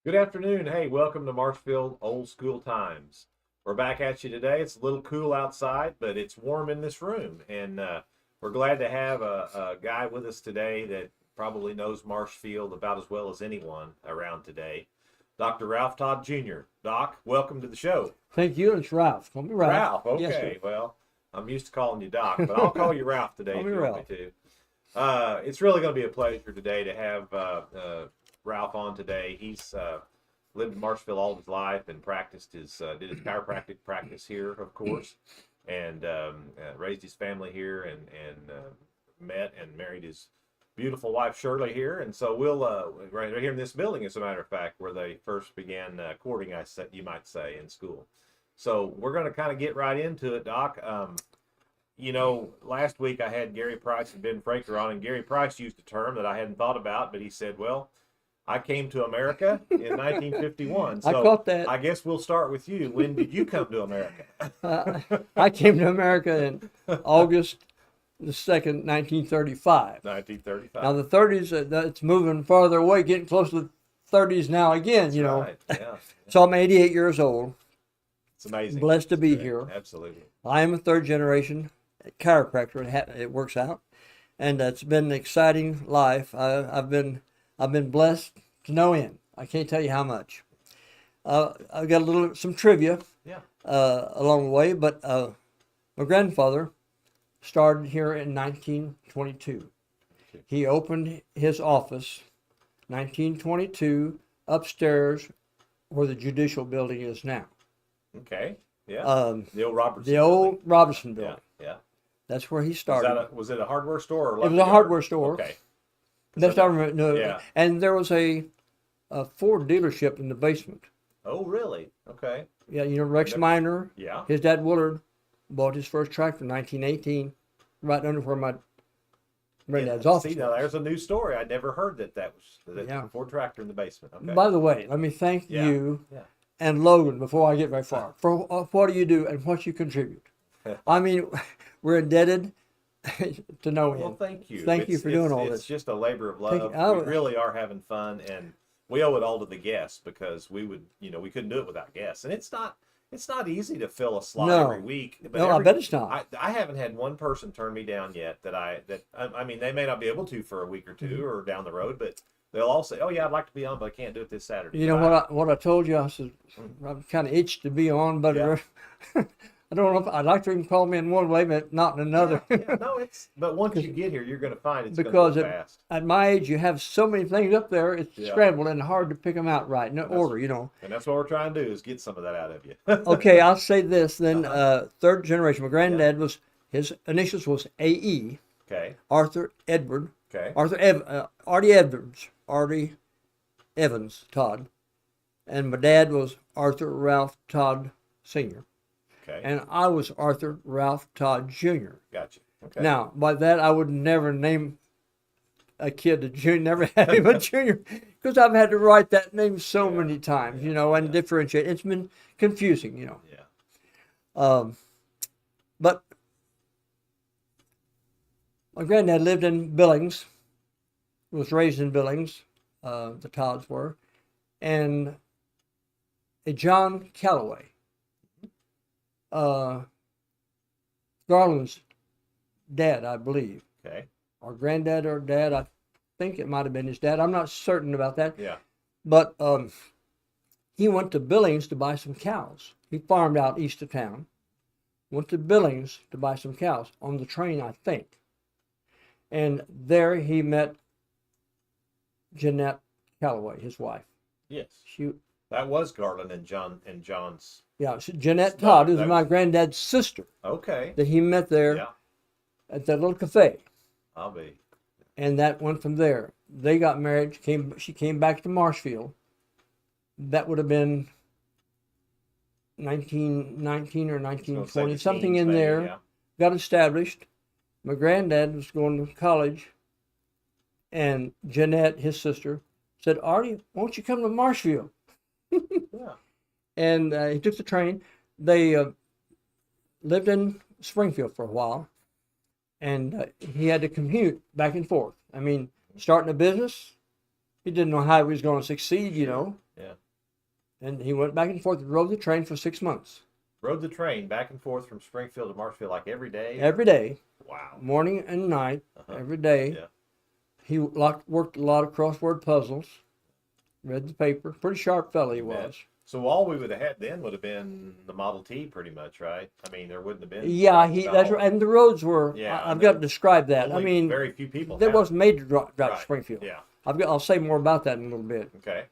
Good afternoon. Hey, welcome to Marshfield Old School Times. We're back at you today. It's a little cool outside, but it's warm in this room. And we're glad to have a guy with us today that probably knows Marshfield about as well as anyone around today. Dr. Ralph Todd Jr. Doc, welcome to the show. Thank you. It's Ralph. Call me Ralph. Ralph, Yes, okay. sir. Well, I'm used to calling you Doc, but I'll call you Ralph today Call if me you want Ralph. me to. It's really going to be a pleasure today to have Ralph on today. He's lived in Marshfield all his life and practiced did his chiropractic practice here, of course, and raised his family here and met and married his beautiful wife Shirley here. And so we'll right here in this building, as a matter of fact, where they first began courting, you might say, in school. So we're going to kind of get right into it, Doc. Last week I had Gary Price and Ben Fraker on, and Gary Price used a term that I hadn't thought about, but he said, well, I came to America in 1951. So I caught that. I guess we'll start with you. When did you come to America? I came to America in August the 2nd, 1935. 1935. Now, the 30s, it's moving farther away, getting close to the 30s now again, you know. Right. Yeah. So I'm 88 years old. It's amazing. Blessed to be Great. here. Absolutely. I am a third generation chiropractor. It works out. And it's been an exciting life. I've been blessed to no end. I can't tell you how much. I've got some trivia Yeah. along the way, but my grandfather started here in 1922. He opened his office 1922 upstairs where the judicial building is now. Okay. Yeah. The old Robertson. The old building. Robinson Yeah. building. Yeah. That's where he started. Was it a hardware store? Or It was a Lucky hardware Yard? store. Okay. That's I remember. No, Yeah. and there was a Ford dealership in the basement. Oh, really? Okay. Yeah, you know Rex Minor. Yeah. His dad Willard bought his first tractor in 1918, right under where my granddad's office See, now was. there's a new story. I never heard that was Yeah. Ford tractor in the basement. Okay. By the way, let me thank Yeah. you Yeah. and Logan before I get very far for what do you do and what you contribute. I mean, we're indebted to no Well, end. thank you. Thank you for doing all It's this. just a labor of Thank love. you. We really are having fun, and we owe it all to the guests because we couldn't do it without guests. And it's not easy to fill a slot No. every week. But No, I bet it's not. I haven't had one person turn me down yet I mean, they may not be able to for a week or two or down the road, but they'll all say, "Oh yeah, I'd like to be on, but I can't do it this Saturday." You know what I told you? I said I'm kind of itched to be on, but Yeah. I don't know if I'd like to even call me in one way, but not in another. Yeah, no, but once you get here, you're going to find it's Because going to go fast. at my age, you have so many things up there, it's Yeah. scrambled and hard to pick them out right in order, you know. And that's what we're trying to do is get some of that out of you. Okay, I'll say this then. Uh-huh. Third generation. My granddad his initials was A.E. Okay. Arthur Edward. Okay. Artie Evans Todd. And my dad was Arthur Ralph Todd Sr. Okay. And I was Arthur Ralph Todd Jr. Gotcha. Okay. Now, by that, I would never name a kid a junior, never had him a junior, because I've had to write that name so many times, you know, and differentiate. It's been confusing, you know. Yeah. But my granddad lived in Billings, was raised in Billings, the Todds were, and a John Calloway, Garland's dad, I believe. Okay. Or granddad or dad, I think it might have been his dad. I'm not certain about that. Yeah. But he went to Billings to buy some cows. He farmed out east of town. Went to Billings to buy some cows on the train, I think. And there he met Jeanette Calloway, his wife. Yes. She, That was Garland and John's. yeah, Jeanette Todd, who's that my was- granddad's sister, Okay. that he met there Yeah. at that little cafe. I'll be. And that went from there. They got married. She came back to Marshfield. That would have been 1919 or 1920, something in there. Yeah. Got established. My granddad was going to college, and Jeanette, his sister, said, "Artie, won't you come to Marshfield?" Yeah. And he took the train. They lived in Springfield for a while, and he had to commute back and forth. I mean, starting a business, he didn't know how he was going to succeed, you know. Yeah. And he went back and forth and rode the train for 6 months. Rode the train back and forth from Springfield to Marshfield like every day? Every day. Wow. Morning and night, Uh-huh. every day. Yeah. He worked a lot of crossword puzzles, read the paper. Pretty sharp fella he was. So all we would have had then would have been the Model T, pretty much, right? I mean, there wouldn't have been. Yeah, that's right. And the roads were. Yeah, I've got to describe that. Only I mean, very few people. there have wasn't made to drive to Right. Springfield. Yeah. I'll say more about that in a little bit. Okay.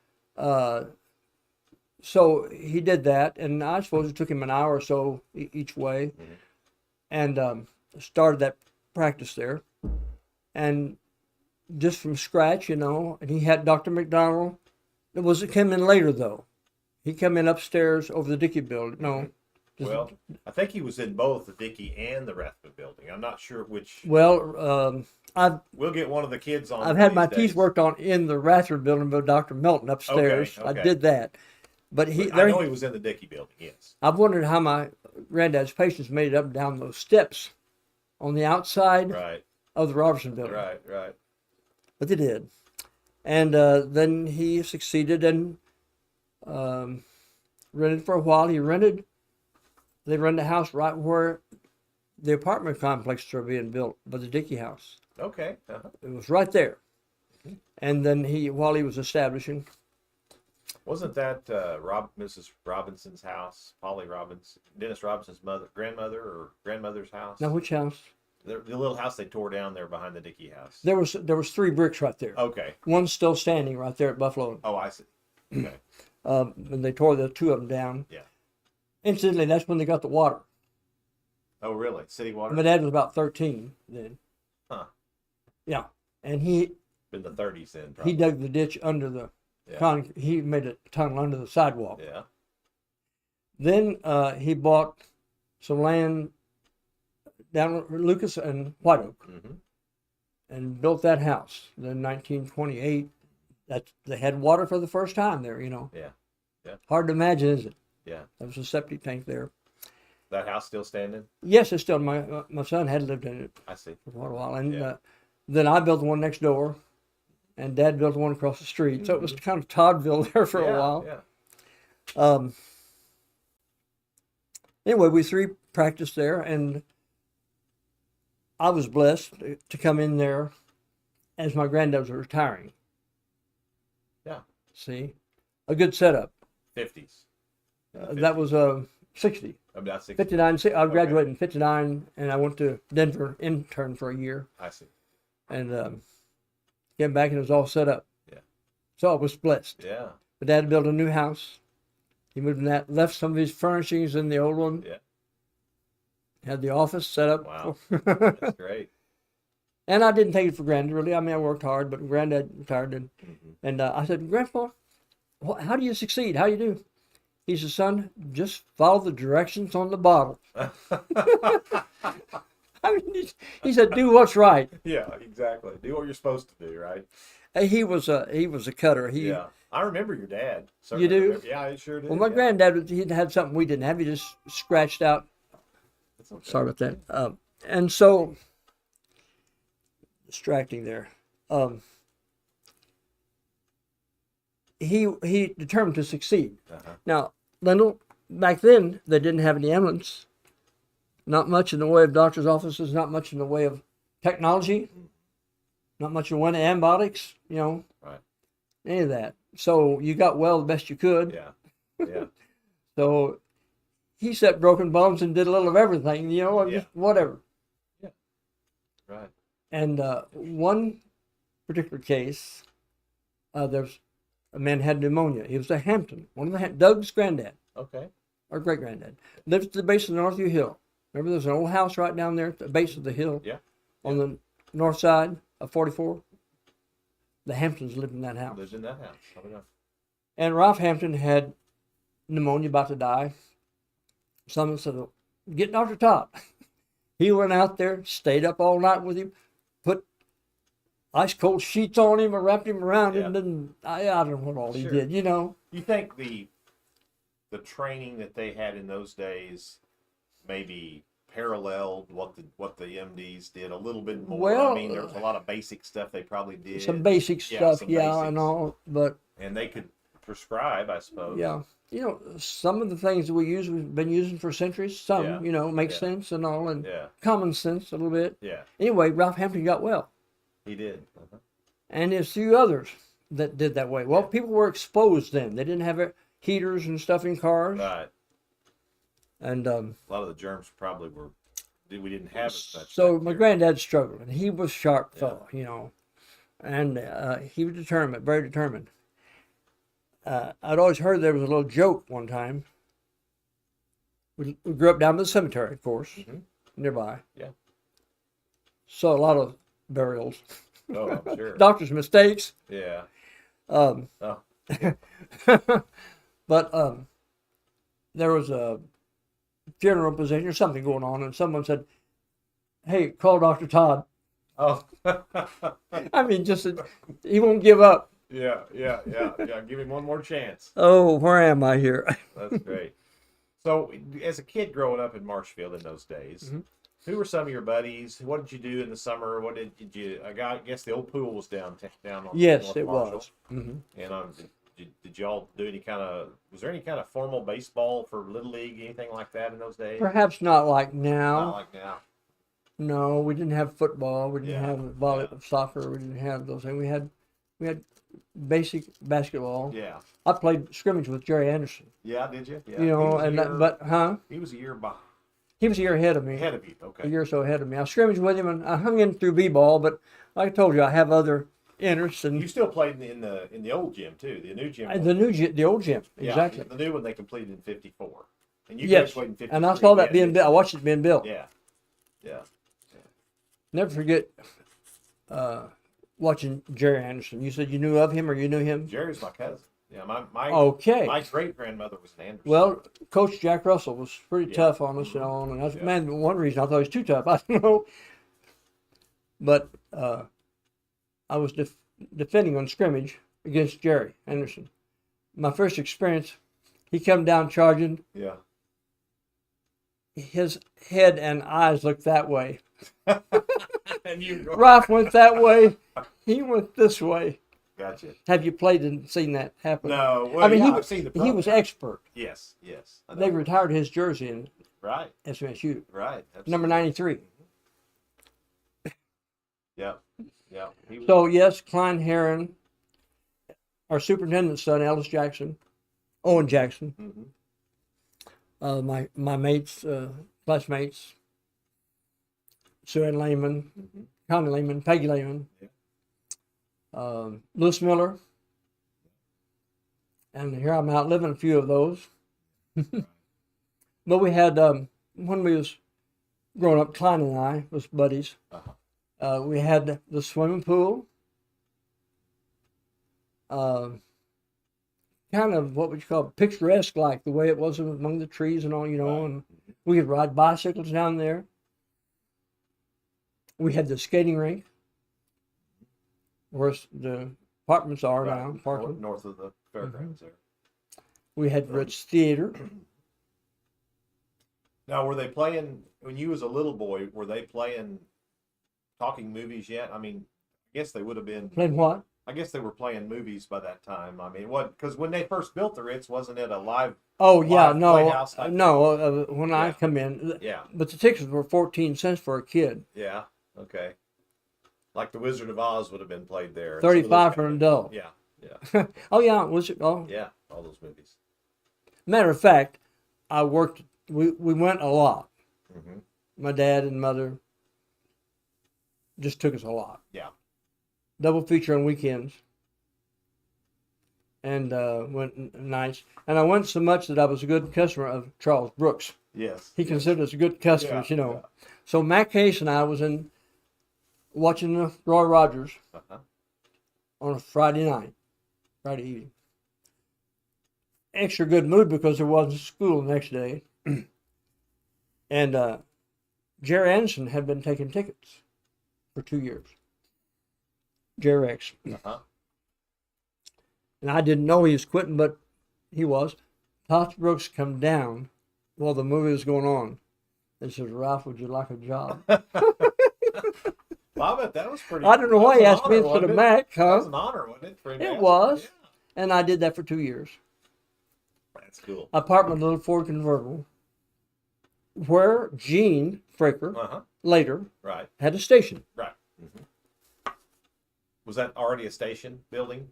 So he did that, and I suppose it took him an hour or so each way, and started that practice there, and just from scratch, and he had Dr. McDonald. It came in later though. He came in upstairs over the Dickey building. No, Well, I think he was in both the Dickey and the Rathbun building. I'm not sure which. well, We'll get one of the kids on. I've had my these teeth days. worked on in the Rathbun building by Dr. Melton upstairs. Okay. I did that, but I know he was in the Dickey building. Yes. I've wondered how my granddad's patients made it up and down those steps on the outside Right. of the Robertson building. Right. Right. But they did. And then he succeeded and rented for a while. They rented a house right where the apartment complexes are being built by the Dickey house. Okay. Uh-huh. It was right there. And then while he was establishing. Wasn't that Mrs. Robinson's house, Polly Robinson, Dennis Robinson's grandmother's house? Now, which house? The little house they tore down there behind the Dickey house. There was 3 bricks right there. Okay. One's still standing right there at Buffalo. Oh, I see. Okay. And they tore the 2 of them down. Yeah. Incidentally, that's when they got the water. Oh, really? City water? My dad was about 13 then. Huh. Yeah. And he In the 30s then, probably. He dug the ditch under the concrete. He made a tunnel under the sidewalk. Yeah. Then he bought some land down at Lucas and White Oak and built that house. Then 1928, they had water for the first time there, Yeah. Yeah. Hard to imagine, is it? Yeah. There was a septic tank there. That house still standing? Yes, it's still, my son had lived in it I see. for quite a while. And then I built the one next door, and Dad built the one across the street. So it was kind of Toddville there for a while. Yeah. Anyway, we 3 practiced there, and I was blessed to come in there as my granddad was retiring. Yeah. See, a good setup. 50s. That was 60. About 60. 59. I graduated in 59, and I went to Denver, intern for a year, I see. and came back and it was all set up. Yeah. So I was blessed. Yeah. My dad built a new house. He moved in that, left some of his furnishings in the old one. Yeah. Had the office set up. Wow. That's great. And I didn't take it for granted, really. I mean, I worked hard, but Granddad retired. And I said, Grandpa, how do you succeed? How do you do? He said, son, just follow the directions on the bottle. I mean, he said, do what's right. Yeah, exactly. Do what you're supposed to do, right? He was a cutter. Yeah. I remember your dad. You do? Remember. Yeah, I sure did. Well, my granddad, he had something we didn't have. He just scratched out. That's okay. Sorry about that. And so, distracting there. He determined to succeed. Now, Lyndall, back then, they didn't have any ambulance. Not much in the way of doctor's offices, not much in the way of technology, not much in the way of antibiotics, Right. any of that. So you got well the best you could. Yeah. Yeah. So he set broken bones and did a little of everything, just whatever. Yeah. Right. And one particular case, there's a man had pneumonia. He was a Hampton, one of Doug's granddad, Okay. or great granddad, lived at the base of the Northview Hill. Remember, there's an old house right down there at the base of the hill. Yeah. On the north side of 44. The Hamptons lived in that house. Lived in that house. I don't know. And Ralph Hampton had pneumonia, about to die. Someone said, well, get Dr. Todd. He went out there, stayed up all night with him, put ice cold sheets on him and wrapped him around him. And I don't know what all he did, You think the training that they had in those days maybe paralleled what the MDs did a little bit more? Well, I mean, there was a lot of basic stuff they probably did. Some basic stuff, some and basics. all, but... And they could prescribe, I suppose. Yeah. You know, some of the things that we use, we've been using for centuries. Some, Yeah. you know, make Yeah. sense and all, and Yeah. common sense a little bit. Yeah. Anyway, Ralph Hampton got well. He did. Uh-huh. And there's a few others that did that way. Well, Yeah. people were exposed then. They didn't have heaters and stuff in cars. Right. And A lot of the germs probably were. We didn't have as much. so back my there. granddad struggled, and he was a sharp Yeah. fellow, you know. And he was determined, very determined. I'd always heard there was a little joke one time. We grew up down by the cemetery, of course, Mhm. nearby. Yeah. Saw a lot of burials. Oh, I'm sure. Doctor's mistakes. Yeah. Um, Oh. but there was a funeral procession or something going on, and someone said, "Hey, call Dr. Todd." Oh. I mean, just he won't give up. Yeah. Give him one more chance. Oh, where am I here? That's great. So, as a kid growing up in Marshfield in those days, Mhm. who were some of your buddies? What did you do in the summer? What did you? I guess the old pool was down on Yes, North it Marshall. was. Hmm. And did y'all do any kind of? Was there any kind of formal baseball for Little League, anything like that in those days? Perhaps not like Not now. like now. No, we didn't have football. We didn't Yeah, have soccer. We didn't have those things. We had basic basketball. Yeah. I played scrimmage with Jerry Anderson. Yeah, did you? Yeah. You know, He was a year he was a year ahead of me. ahead of you. A Okay. year or so ahead of me. I scrimmaged with him, and I hung in through b-ball. But like I told you, I have other interests, and You still played in the old gym too. The new gym. the old gym, Yeah, exactly. the new one they completed in '54. And you Yes, graduated in '53. and I saw that yeah, being built. I watched it being built. Yeah. Yeah. Never forget watching Jerry Anderson. You said you knew of him, or you knew him? Jerry's my cousin. Yeah, my Okay. my great grandmother was an Anderson. Well, Coach Jack Russell was pretty Yeah. tough on us and all, and that's Yeah. man one reason I thought he was too tough. I don't know, but I was defending on scrimmage against Jerry Anderson. My first experience, he come down charging. Yeah. His head and eyes looked that way. And you Ralph went that way. He went this way. Gotcha. Have you played and seen that happen? No, well, I mean, yeah, I've seen the he was program. expert. Yes. I know. They retired his jersey in Right. SMSU, Right. number absolutely. 93. Yeah. He was, So yes, Klein Heron, our superintendent's son, Ellis Jackson, Owen Jackson, Mhm. my mates, classmates, Sue Ann Lehman, Mhm. Connie Lehman, Peggy Lehman, Yeah. Lewis Miller, and here I'm outliving a few of those. But we had when we was growing up, Klein and I was buddies. Uh-huh. We had the swimming pool. Kind of what would you call it, picturesque, like the way it was among the trees and all, you know. Right. And we could ride bicycles down there. We had the skating rink, where the apartments are Right. now. Parking. North of the fairgrounds there. We had Ritz Theater. Now, were they playing when you was a little boy? Were they playing talking movies yet? I mean, I guess they would have been. Playing what? I guess they were playing movies by that time. I mean, what? Because when they first built the Ritz, wasn't it a live? Oh yeah, Live no, playhouse type when I Yeah. come in, Yeah. but the tickets were 14 cents for a kid, Yeah. Okay. Like the Wizard of Oz would have been played there. and some of those 35 for kind an of- adult. Yeah. Oh yeah, was it? Oh, Yeah. All those movies. matter of fact, I worked. We went a lot. Mm-hmm. My dad and mother just took us a lot. Yeah. Double feature on weekends, and went nights. And I went so much that I was a good customer of Charles Brooks. Yes. He considered us good customers, Yeah, you know. So Matt Case and I was in watching Roy Rogers Uh-huh. on a Friday night, Friday evening. Extra good mood because there wasn't school the next day. And Jerry Anderson had been taking tickets for 2 years. Jerry X. Uh-huh. And I didn't know he was quitting, but he was. Todd Brooks come down while the movie was going on and says, "Ralph, would you like a job?" Well, I bet that was pretty. I don't know that why was he an asked me honor, instead wasn't of it? Mac, That was huh? an honor, wasn't it? For him to It ask? was. And I did that for 2 years. That's cool. I parked my little Ford convertible where Gene Fraker later Right. had a station. Right. Was that already a station building?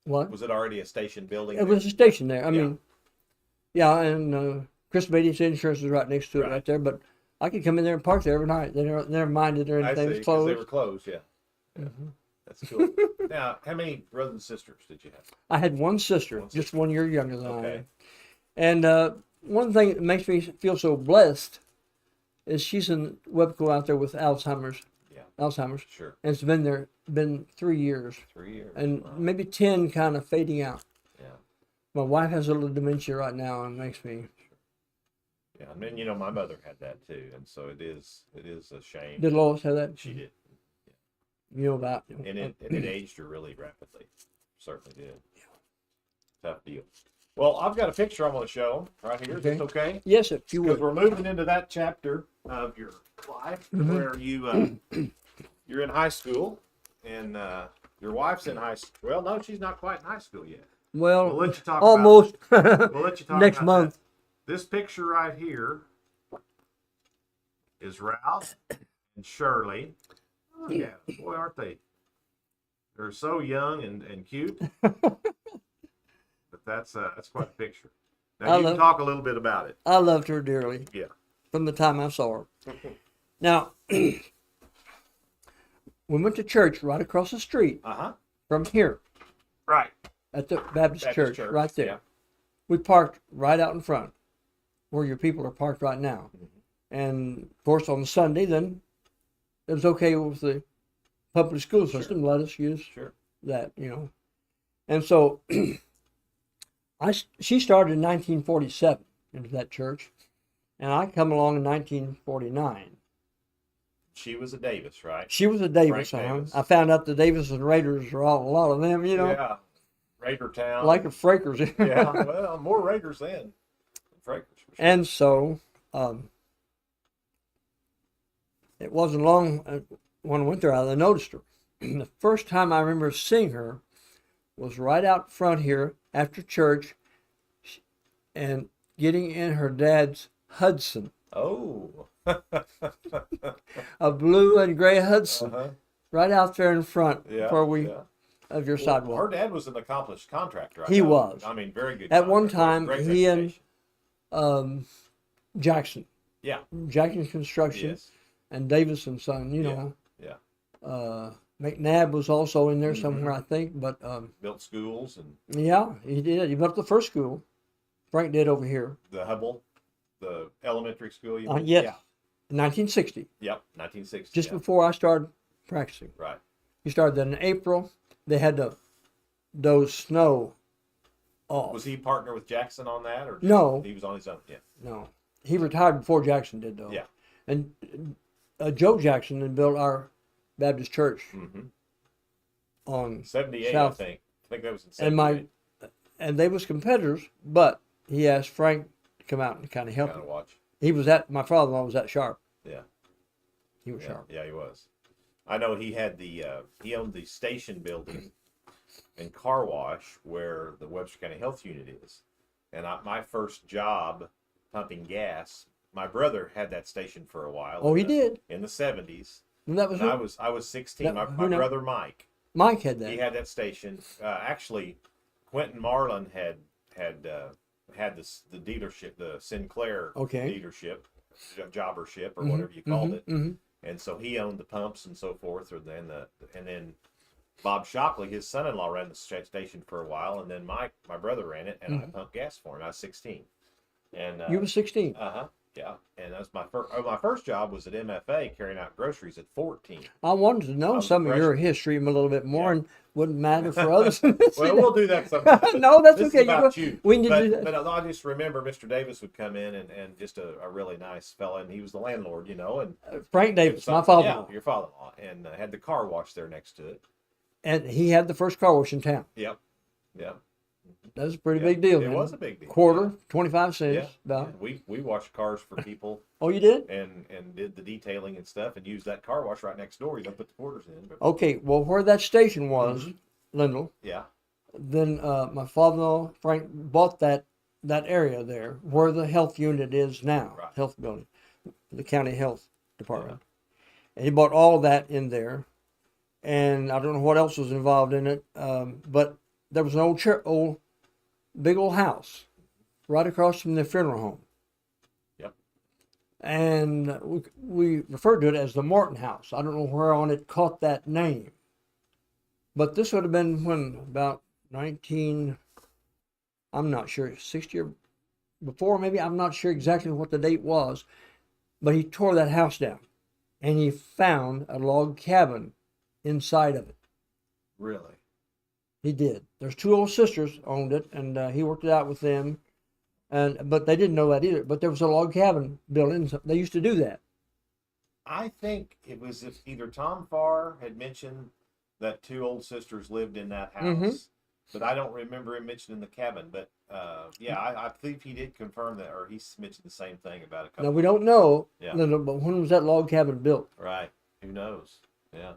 What? Was it already a station building? It was a station there. I mean, yeah, and Chris Beatty's insurance was right next to it right there. But I could come in there and park there every night. They never minded or anything. It was closed. They were closed, yeah. That's cool. Now, how many brothers and sisters did you have? I had one sister, just 1 year younger than I am. And one thing that makes me feel so blessed is she's in Webco out there with Alzheimer's. Yeah. Alzheimer's. Sure. And it's been 3 years. 3 years. And maybe 10 kind of fading out. Yeah. My wife has a little dementia right now and makes me. Yeah, and then, you know, my mother had that too. And so it is a shame. Did Lois have that? She did. You know about. And it aged her really rapidly. Certainly did. Yeah. Tough deal. Well, I've got a picture I'm going to show right here. Is this okay? Yes, if you would. Because we're moving into that chapter of your life where you you're in high school and your wife's in high school. Well, no, she's not quite in high school yet. Well, We'll let you talk almost. We'll let you talk next about month. that. This picture right here is Ralph and Shirley. Oh, yeah, boy, aren't they? They're so young and cute. But that's quite a picture. Now you can talk a little bit about it. I loved her dearly. Yeah. From the time I saw her. Now, we went to church right across the street from here. Right. At the Baptist church right there. Yeah. We parked right out in front where your people are parked right now. And of course on Sunday then it was okay with the public school system, let us use that, you know. And so she started in 1947 into that church, and I come along in 1949. She was a Davis, right? She was a Davis. Davis. I found out the Davis and Raiders are all, a lot of them, you know. Yeah. Raider Town. Like the Frakers. Yeah, well, more Raiders than Frakers. For sure. And so it wasn't long when I went there, I noticed her. The first time I remember seeing her was right out front here after church and getting in her dad's Hudson. Oh. A blue and gray Hudson. Right out there in front of your sidewalk. Her dad was an accomplished contractor. He was. I mean, very good. At one time, great he reputation. and Jackson. Yeah. Jackson Construction. Yes. And Davis and Son, you know. Yeah. McNabb was also in there somewhere, I think. But built schools and. Yeah, he did. He built the first school. Frank did over here. The Hubble, the elementary school. You Yes. Yeah. In 1960. Yep. 1960. Just before I started practicing. Right. He started that in April. They had to doze snow off. Was he partner with Jackson on that, or no? He was on his own. Yeah. No, he retired before Jackson did, though. Yeah. And Joe Jackson had built our Baptist church on 78, South. I think that was in 78. And they was competitors, but he asked Frank to come out and kind of help him. Watch. My father-in-law was that sharp. Yeah. He was sharp. Yeah, he was. I know he had he owned the station building and car wash where the Webster County Health Unit is. And my first job pumping gas, my brother had that station for a while. Oh, he did? In the 70s. And that was I was 16. My brother Mike. Mike had that. He had that station. Actually, Quentin Marlin had the dealership, the Sinclair dealership, jobbership, or whatever you called it. And so he owned the pumps and so forth. And then Bob Shockley, his son-in-law, ran the station for a while. And then Mike, my brother, ran it, and I pumped gas for him. I was 16. And you were 16. Yeah, and that's my first. My first job was at MFA carrying out groceries at 14. I wanted to know some of your history a little bit more, and wouldn't matter for others. Well, we'll do that sometime. No, that's this okay. Is about you. We need to do that. But I just remember Mr. Davis would come in and just a really nice fella, and he was the landlord, you know. And Frank Davis, my father-in-law. Yeah, your father-in-law, and had the car wash there next to it. And he had the first car wash in town. Yep. That was a pretty big deal. It was a big deal. Quarter, 25 cents. Yeah. We washed cars for people. Oh, you did? And did the detailing and stuff, and used that car wash right next door. You don't put the quarters in. But... Okay, well, where that station was, Lyndall. Yeah. then my father-in-law, Frank, bought that area there where the health unit is now, Right. health building, the county health department. And he bought all of that in there. And I don't know what else was involved in it, but there was an big old house right across from the funeral home. Yep. And we referred to it as the Morton House. I don't know where on it caught that name. But this would have been when, about 19, I'm not sure, 60 or before maybe, I'm not sure exactly what the date was. But he tore that house down and he found a log cabin inside of it. Really? He did. There's two old sisters owned it, and he worked it out with them, but they didn't know that either. But there was a log cabin built in. They used to do that. I think it was if either Tom Farr had mentioned that two old sisters lived in that house, Mhm. but I don't remember him mentioning the cabin. But yeah, I believe he did confirm that, or he mentioned the same thing about a couple. Now we don't know, Yeah. but when was that log cabin built? Right. Who knows? Yeah.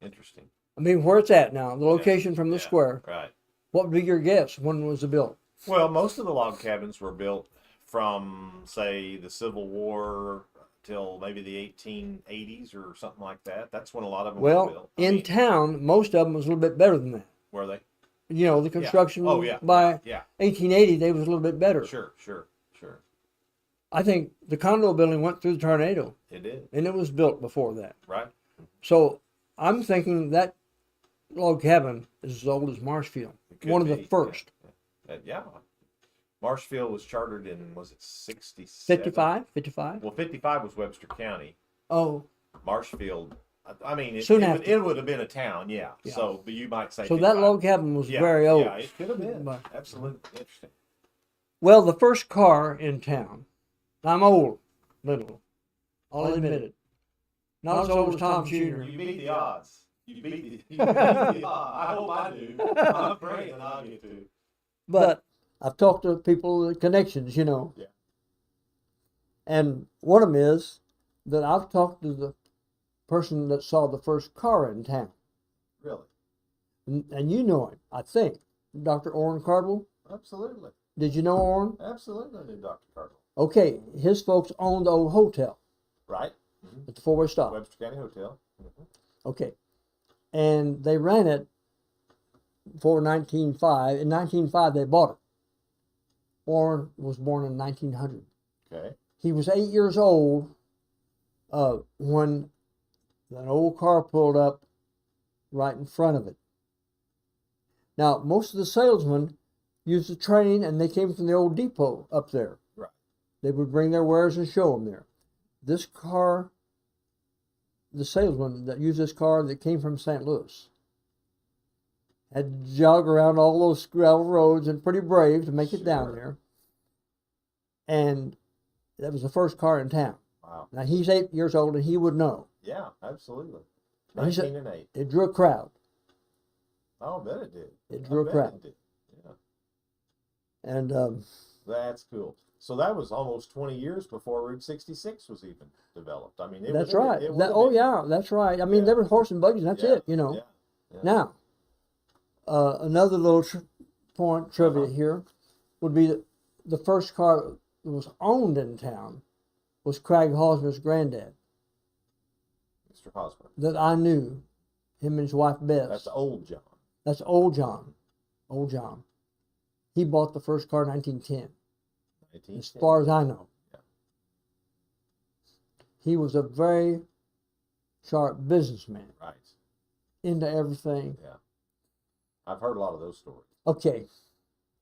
Interesting. I mean, where it's at now, the location from the Yeah. square. Right. What would be your guess? When was it built? Well, most of the log cabins were built from, say, the Civil War till maybe the 1880s or something like that. That's when a lot of them were Well, built. in town, most of them was a little bit better than that. Were they? You know, the construction Oh, yeah. by Yeah. 1880, they was a little bit better. Sure. I think the condo building went through the tornado, It did. and it was built before that. Right. So I'm thinking that log cabin is as old as Marshfield. It could One of the be, first. Yeah. Marshfield was chartered in, was it 67? 55? 55? Well, 55 was Webster County. Oh, Marshfield, I mean, Soon after. it would have been a town, yeah. Yeah. So, but you might say so that 55. log cabin was Yeah, very old. Yeah, it could have been. But- Absolutely. Interesting. Well, the first car in town, I'm old, little, I'll admit it. Not as old as Tom Jr. You beat the odds. You beat the odds. I hope I do. I'm praying I'll get to. But I've talked to people, the connections, you know. Yeah. And one of them is that I've talked to the person that saw the first car in town. Really? And you know him, I think. Dr. Orrin Cardwell. Absolutely. Did you know Orrin? Absolutely, I knew Dr. Cardinal. Okay, his folks owned the old hotel Right? at the four-way stop. Webster County Hotel. Okay. And they ran it for 1905. In 1905, they bought it. Orrin was born in 1900. Okay. He was 8 years old when an old car pulled up right in front of it. Now, most of the salesmen used the train, and they came from the old depot up there. Right. They would bring their wares and show them there. This car, the salesman that used this car that came from St. Louis, had to jog around all those gravel roads and pretty brave to make it down Sure. there. And that was the first car in town. Wow. Now, he's 8 years old, and he would know. Yeah, absolutely. And he said- 19 and 8. It drew a crowd. Oh, I bet it did. It drew a I bet crowd. it did. Yeah. And That's cool. So that was almost 20 years before Route 66 was even developed. I mean, that's would have right. been- it would That, have oh, been- yeah, that's right. I mean, Yeah. there was horse and buggies, and that's Yeah, it, you know. Yeah. Now, another little point trivia Uh-huh. here would be that the first car that was owned in town was Craig Hosmer's granddad Mr. Hosmer. that I knew, him and his wife Bess. That's old John. That's old John. Old John. He bought the first car in 1910, as far as I know. Yeah. He was a very sharp businessman, Right. into everything. Yeah. I've heard a lot of those stories. Okay,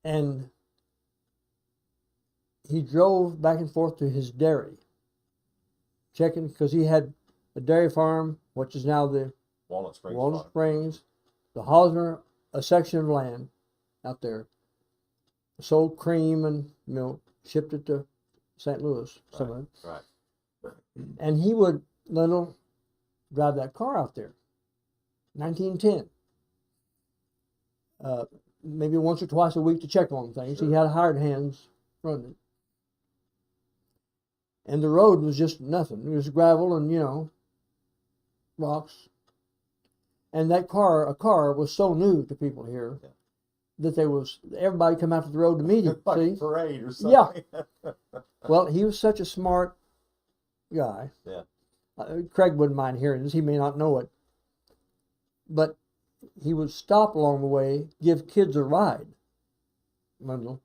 and he drove back and forth to his dairy, checking, because he had a dairy farm, which is now the Walnut Springs. Walnut Farm. Springs, the Hosmer, a section of land out there. Sold cream and milk, shipped it to St. Louis, some of it. Right. And he would, Lyndall, drive that car out there. 1910. Maybe once or twice a week to check on things. Sure. He had hired hands running it. And the road was just nothing. It was gravel and, you know, rocks. And a car was so new to people here that everybody come out to the road to meet him. Like see? a parade or something. Yeah. Well, he was such a smart guy. Yeah. Craig wouldn't mind hearing this. He may not know it. But he would stop along the way, give kids a ride, Lyndall,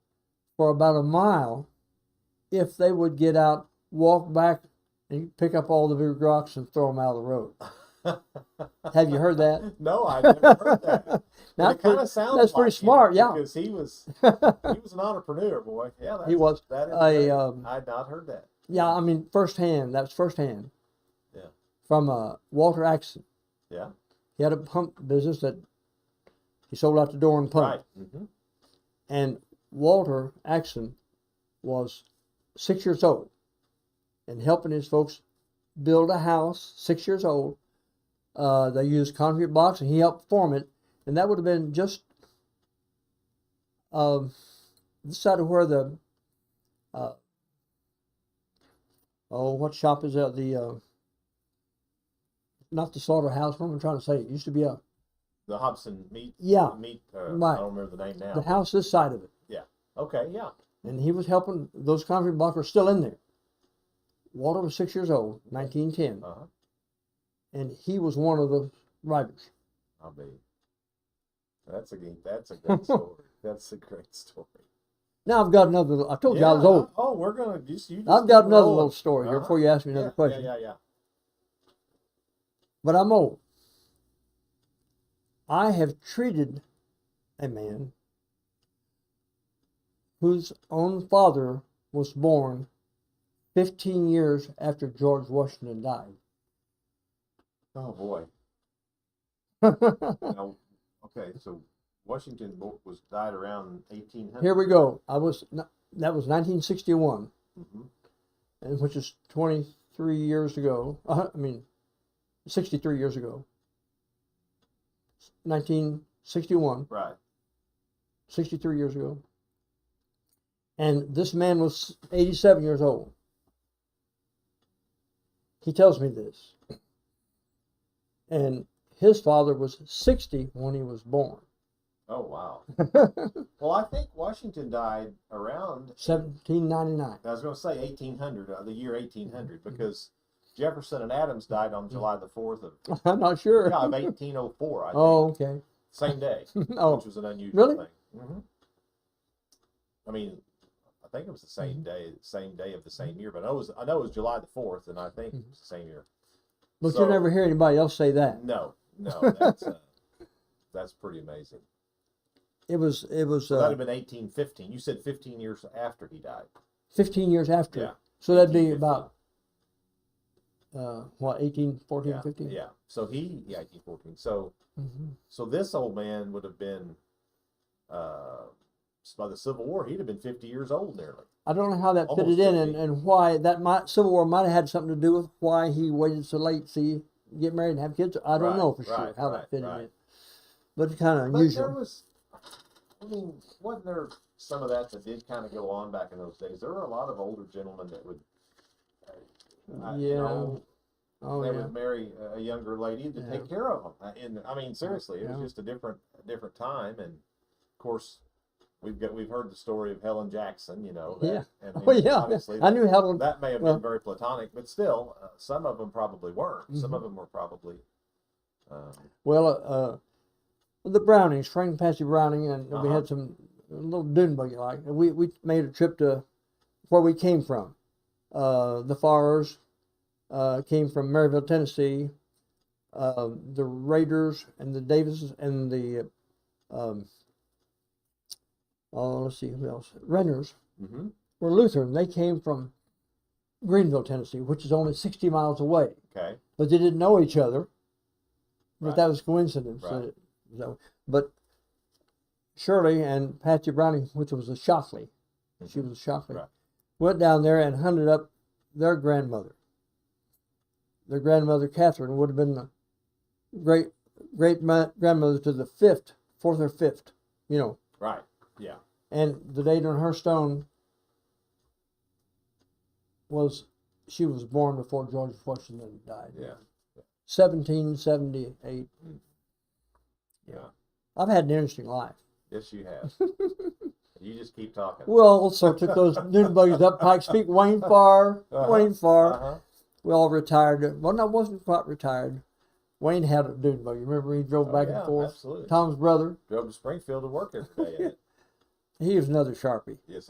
for about a mile if they would get out, walk back, and pick up all the big rocks and throw them out of the road. Have you heard that? No, I never heard that. Now, it kind of sounds that's like pretty smart, yeah. Because he was an entrepreneur, boy. Yeah, He was. That is I had not heard that. Yeah, I mean, firsthand. That was firsthand. Yeah. From Walter Axon. Yeah. He had a pump business that he sold out the door and pumped. Right. Mm-hmm. And Walter Axon was 6 years old and helping his folks build a house, 6 years old. They used concrete blocks and he helped form it. And that would have been just this side of where the, what shop is that? Not the slaughterhouse, what am I trying to say? It used to be the Hobson meat. Yeah. Right. I don't remember the name now. The house this side of it. Yeah. Okay. Yeah. And he was helping. Those concrete blocks are still in there. Walter was 6 years old, 1910. Uh-huh. And he was one of the writers. I'll be. That's a great story. That's a great story. Now I've got another. I told you I was old. Oh, we're gonna just. I've got another little story here before you ask me another question. Yeah. But I'm old. I have treated a man whose own father was born 15 years after George Washington died. Oh boy. Now, okay, so Washington died around 1800. Here we go. That was 1961, and which is 23 years ago. 63 years ago. 1961. Right. 63 years ago. And this man was 87 years old. He tells me this. And his father was 60 when he was born. Oh, wow. Well, I think Washington died around 1799. I was going to say 1800, the year 1800, because Jefferson and Adams died on July the 4th of I'm not sure. of 1804, I think. Oh, okay. Same day, Oh, which was an unusual really? thing. Mm-hmm. I mean, I think it was the same day of the same year, but I know it was July the 4th, and I think it was the same year. But you'll never hear anybody else say that. No, that's pretty amazing. It was. So that'd have been 1815. You said 15 years after he died. 15 years after. Yeah. So that'd be about 1814, Yeah, 15? yeah. So 1814. So so this old man would have been by the Civil War, he'd have been 50 years old nearly. I don't know how that Almost fitted in 50. and why Civil War might have had something to do with why he waited so late to get married and have kids. I don't know for sure how that fitted in. But it's kind of unusual. But there was, wasn't there some of that did kind of go on back in those days? There were a lot of older gentlemen that would, they would marry a younger lady to take care of them. And seriously, it was just a different time. And of course, we've heard the story of Helen Jackson. Obviously, I knew Helen. That may have been very platonic, but still, some of them probably weren't. Some of them were probably. The Brownings, Frank and Patsy Browning, and we had some little dune buggy like. And we made a trip to where we came from. The Farrers came from Maryville, Tennessee. The Raiders and the Davises and the let's see who else. Renners were Lutheran. They came from Greenville, Tennessee, which is only 60 miles away. Okay. But they didn't know each other. But that was coincidence. Right. But Shirley and Patsy Browning, which was a Shockley, she was a Shockley, went down there and hunted up their grandmother. Their grandmother, Catherine, would have been the great grandmother to the fourth or fifth, Right, yeah. And the date on her stone she was born before George Washington died. Yeah. 1778. Yeah. I've had an interesting life. Yes, you have. You just keep talking. We also took those dune buggies up Pikes Peak, Wayne Farr. We all retired. Well, no, I wasn't quite retired. Wayne had a dune buggy. Remember, he drove back and forth. Absolutely. Tom's brother. Drove to Springfield to work every day in it. He was another Sharpie. Yes,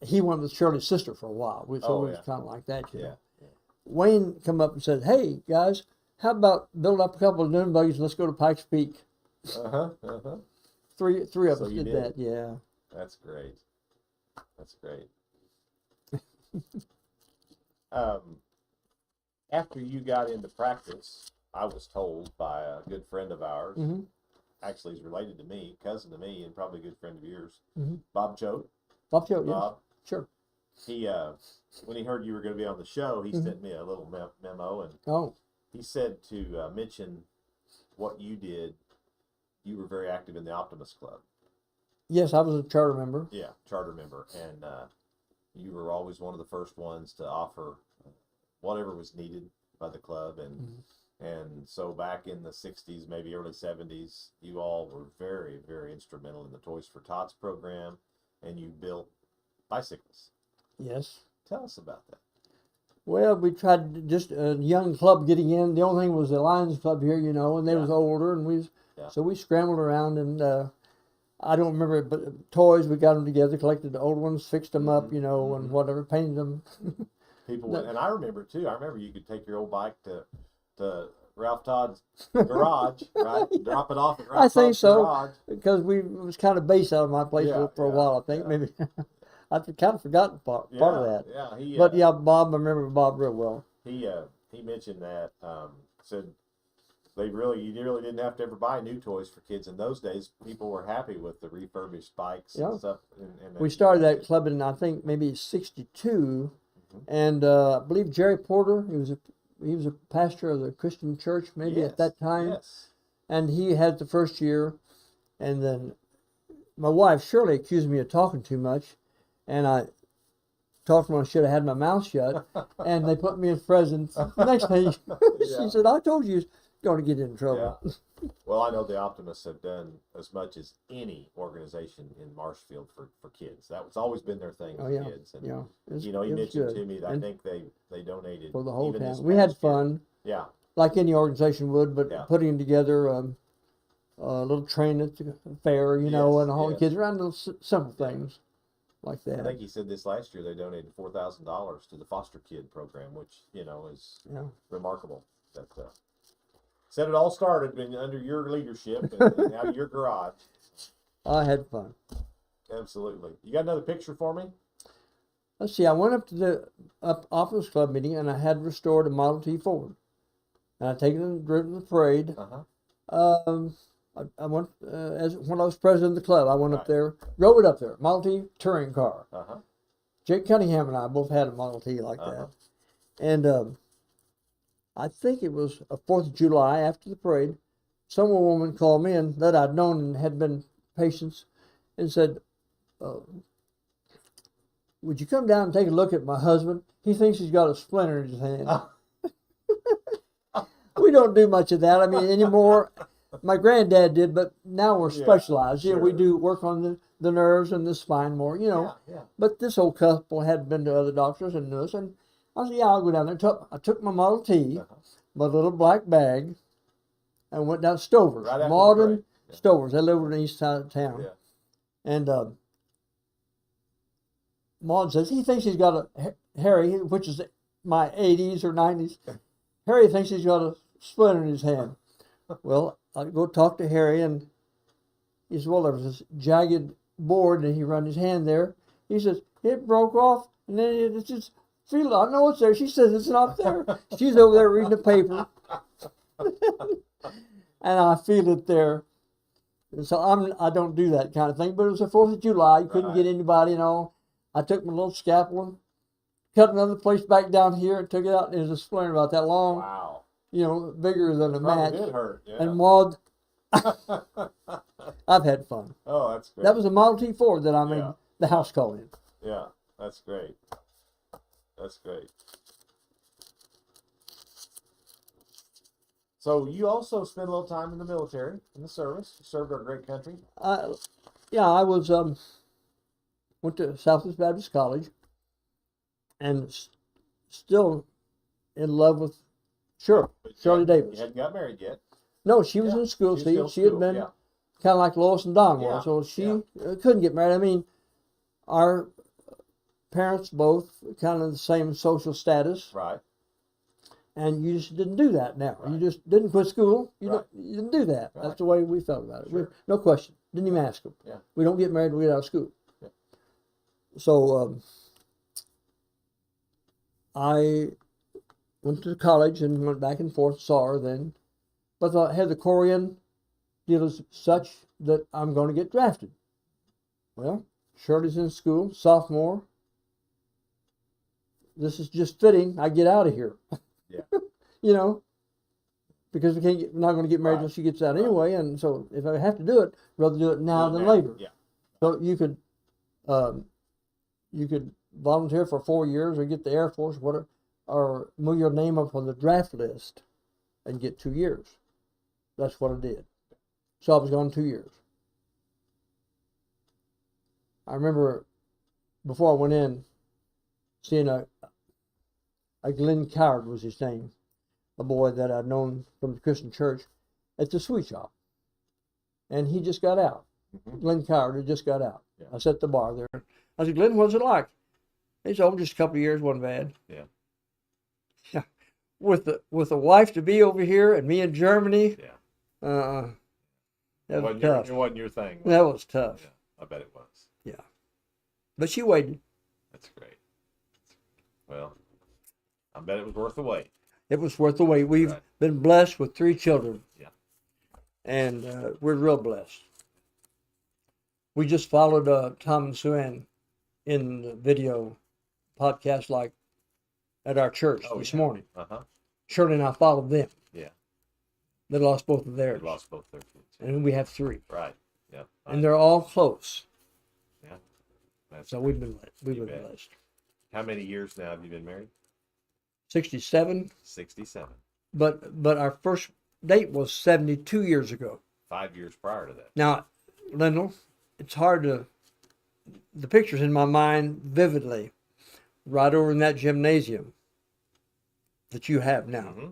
he went with Shirley's sister for a while. So it was kind of like that, you know. Yeah. Wayne come up and said, "Hey, guys, how about build up a couple of dune buggies and let's go to Pikes Peak?" Three of us did that, yeah. That's great. After you got into practice, I was told by a good friend of ours, actually he's related to me, cousin to me, and probably a good friend of yours, Bob Choate. Bob Choate, yeah. Sure. He, when he heard you were going to be on the show, he sent me a little memo, and he said to mention what you did. You were very active in the Optimist Club. Yes, I was a charter member. Yeah, charter member, and you were always one of the first ones to offer whatever was needed by the club, and so back in the 60s, maybe early 70s, you all were very, very instrumental in the Toys for Tots program, and you built bicycles. Yes. Tell us about that. Well, we tried just a young club getting in. The only thing was the Lions Club here, you know, and they was older, and so we scrambled around, and I don't remember, but toys, we got them together, collected the old ones, fixed them up, you know, and whatever, painted them. People went, and I remember too. I remember you could take your old bike to Ralph Todd's garage, right? Drop it off at Ralph Todd's garage. Because it was kind of based out of my place for a while. I think maybe I kind of forgotten part of that. Yeah, but Bob, I remember Bob real well. He mentioned that, said you really didn't have to ever buy new toys for kids in those days. People were happy with the refurbished bikes and stuff. And we started that club in, I think, maybe 62, and I believe Jerry Porter, he was a pastor of the Christian church maybe at that time. Yes. And he had the first year, and then my wife Shirley accused me of talking too much, and I talked when I should have had my mouth shut, and they put me in presence. The next thing, she said, "I told you going to get in trouble." Yeah. Well, I know the Optimists have done as much as any organization in Marshfield for kids. That's always been their thing with kids. And, you know, he mentioned to me that I think they donated for the whole town. We had fun. Yeah. Like any organization would, but putting together a little train at the fair, you know, and all the kids around those simple things like that. I think he said this last year they donated $4,000 to the foster kid program, which, you know, is remarkable. That said it all started under your leadership and out of your garage. I had fun. Absolutely. You got another picture for me? Let's see. I went up to the Officers Club meeting, and I had restored a Model T Ford. And I'd taken and driven the parade. I went when I was president of the club. I went up there, drove it up there, Model T touring car. Jake Cunningham and I both had a Model T like that, and I think it was a 4th of July after the parade. Some woman called me and that I'd known and had been patients, and said, "Would you come down and take a look at my husband? He thinks he's got a splinter in his hand." We don't do much of that. I mean, anymore. My granddad did, but now we're specialized. Yeah, we do work on the nerves and the spine more, you know. But this old couple had been to other doctors and nurse, and I said, I'll go down there. I took my Model T, my little black bag, and went down to Stover's. Modern Stover's. They live on the east side of town. And Maud says, he thinks he's got Harry, which is my 80s or 90s. Harry thinks he's got a splinter in his hand. Well, I go talk to Harry, and he says, well, there was this jagged board, and he run his hand there. He says, it broke off, and then it just feel. I know it's there. She says it's not there. She's over there reading the paper, and I feel it there. And so I don't do that kind of thing. But it was the 4th of July. You couldn't get anybody and all. I took my little scalpel, cut another place back down here, and took it out, and it was a splinter about that long. Wow. You know, bigger than a match. It hurt, And Maud, I've had fun. Oh, that's great. That was a Model T Ford that I made the house call in. Yeah, that's great. That's great. So you also spent a little time in the military, in the service. You served our great country. I was went to Southwest Baptist College, and still in love with Shirley Davis. You hadn't got married yet. No, she was in school. She was She still had been yeah. kind of like Lois and Don Yeah, was, so she yeah. couldn't get married. I mean, our parents both kind of the same social status, Right. and you just didn't do that now. Right. You just didn't quit school. Right. You didn't do that. Right. That's the way we felt about it. Sure. No question. Didn't even ask them. Yeah. We don't get married when we get out of school. Yeah. So I went to college and went back and forth, saw her then. But I had the Korean deal as such that I'm going to get drafted. Well, Shirley's in school, sophomore. This is just fitting. I get out of here. Yeah. You know, because we're not going to get married Right. until she gets out anyway. And so if I have to do it, I'd rather do it now than later. Yeah. So you could volunteer for 4 years or get the Air Force, whatever, or move your name up on the draft list and get 2 years. That's what I did. So I was gone 2 years. I remember before I went in, seeing a Glenn Coward was his name, a boy that I'd known from the Christian church at the sweet shop. And he just got out. Mm-hmm. Glenn Coward had just got out. Yeah. I set the bar there. I said, Glenn, what's it like? He said, oh, just a couple of years, wasn't bad. Yeah. Yeah. With a wife to be over here and me in Germany. Yeah. That was tough. It wasn't your thing. That was tough. Yeah, I bet it was. Yeah. But she waited. That's great. Well, I bet it was worth the wait. It was worth the wait. We've been blessed with 3 children. Yeah. And we're real blessed. We just followed Tom and Sue Ann in the video podcast like at our church this morning. Uh-huh. Shirley and I followed them. Yeah. They lost both of theirs. They lost both their kids. And we have 3. Right. Yeah. And they're all close. Yeah. So we've been blessed. How many years now have you been married? 67. 67. But our first date was 72 years ago. 5 years prior to that. Now, Lyndall, it's hard to, the picture's in my mind vividly, right over in that gymnasium that you have now. Mm-hmm. Right.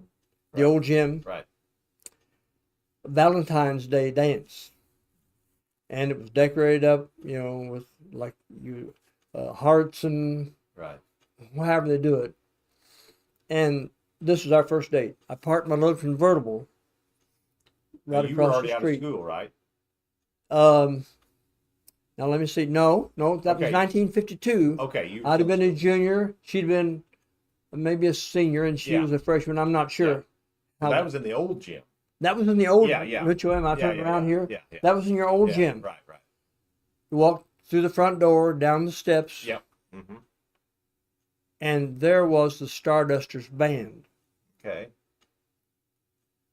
The old gym. Right. Valentine's Day dance. And it was decorated up, with like hearts and Right. however they do it. And this was our first date. I parked my little convertible right You were across already the out of street. school, right? Now let me see. No, that was 1952. Okay. I'd have been a junior. She'd been maybe a senior, and she was a freshman. I'm not sure. Yeah. Well, that was in the old gym. That was in the old Yeah. HOM. I turned around here. Yeah. That was in your old gym. Right. You walked through the front door, down the steps. Yep. Mm-hmm. And there was the Stardusters band. Okay.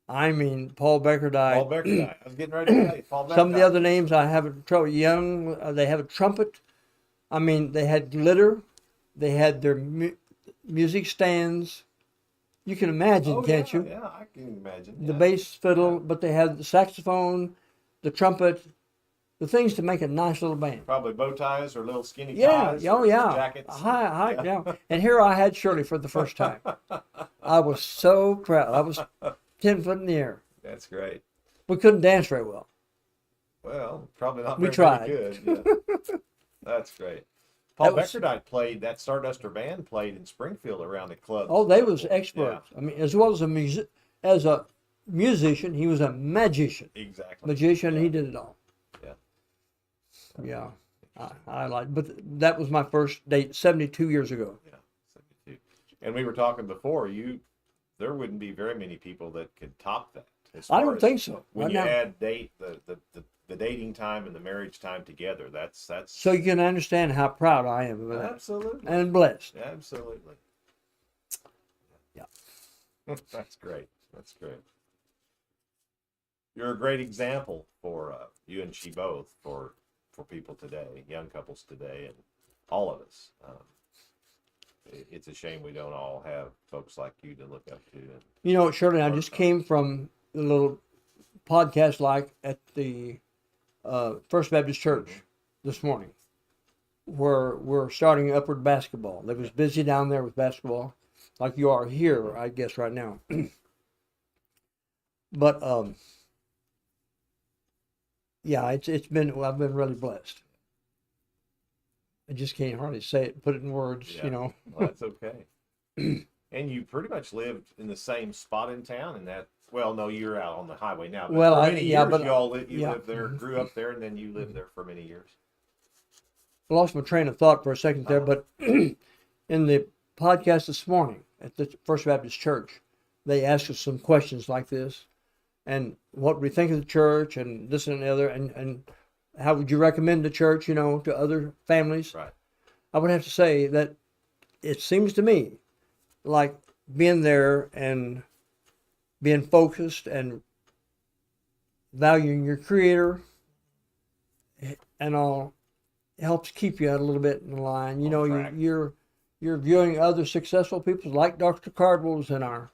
I mean, Paul Becker died. Paul Becker died. I was getting ready to say Paul Becker. Some of the other names I have trouble. Young, they have a trumpet. I mean, they had glitter. They had their music stands. You can imagine, can't you? Yeah, I can imagine. The bass fiddle, but they had the saxophone, the trumpet, the things to make a nice little band. Probably bow ties or little skinny Yeah, ties. oh yeah. Jackets. High, yeah. And here I had Shirley for the first time. I was so proud. I was 10 foot in the air. That's great. We couldn't dance very well. Well, probably not We very tried. good. Yeah. That's great. Paul Beckerdine played, that Starduster band played in Springfield around the clubs. Oh, they was experts. Yeah. I mean, as well as a musician, he was a magician. Exactly. Magician, yeah. He did it all. Yeah. I like, but that was my first date 72 years ago. Yeah, 72. And we were talking before, there wouldn't be very many people that could top that. I don't think so. When you add the dating time and the marriage time together, that's. So you can understand how proud I am of that. Absolutely. And blessed. Absolutely. Yeah. That's great. That's great. You're a great example for you and she both for people today, young couples today, and all of us. it's a shame we don't all have folks like you to look up to. And You know, Shirley, I just came from the little podcast like at the First Baptist Church this morning, where we're starting upward basketball. They was busy down there with basketball, like you are here, I guess, right now. But yeah, it's been, well, I've been really blessed. I just can't hardly say it, put it in words, Yeah. you know. Well, that's okay. And you pretty much lived in the same spot in town, and that. Well, no, you're out on the highway now. But Well, for I- many yeah, years, but- you all you yeah. lived there, grew up there, and then you lived there for many years. I lost my train of thought for a second there, Uh-huh. but in the podcast this morning at the First Baptist Church, they asked us some questions like this, and what we think of the church, and this and the other, and how would you recommend the church, you know, to other families? Right. I would have to say that it seems to me like being there and being focused and valuing your Creator and all helps keep you a little bit in line. You On know, track. you're viewing other successful people like Dr. Cardwell's and our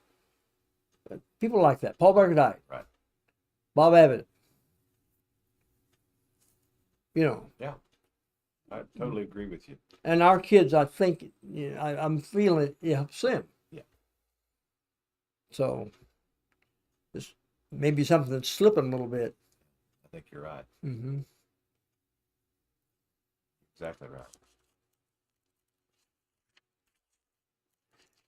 people like that. Paul Bergadite, Right. Bob Abbott. You know, I totally agree with you. and our kids, I think, you know, I'm feeling it helps them. Yeah. So, it's maybe something that's slipping a little bit. I think you're right. Mm-hmm. Exactly right.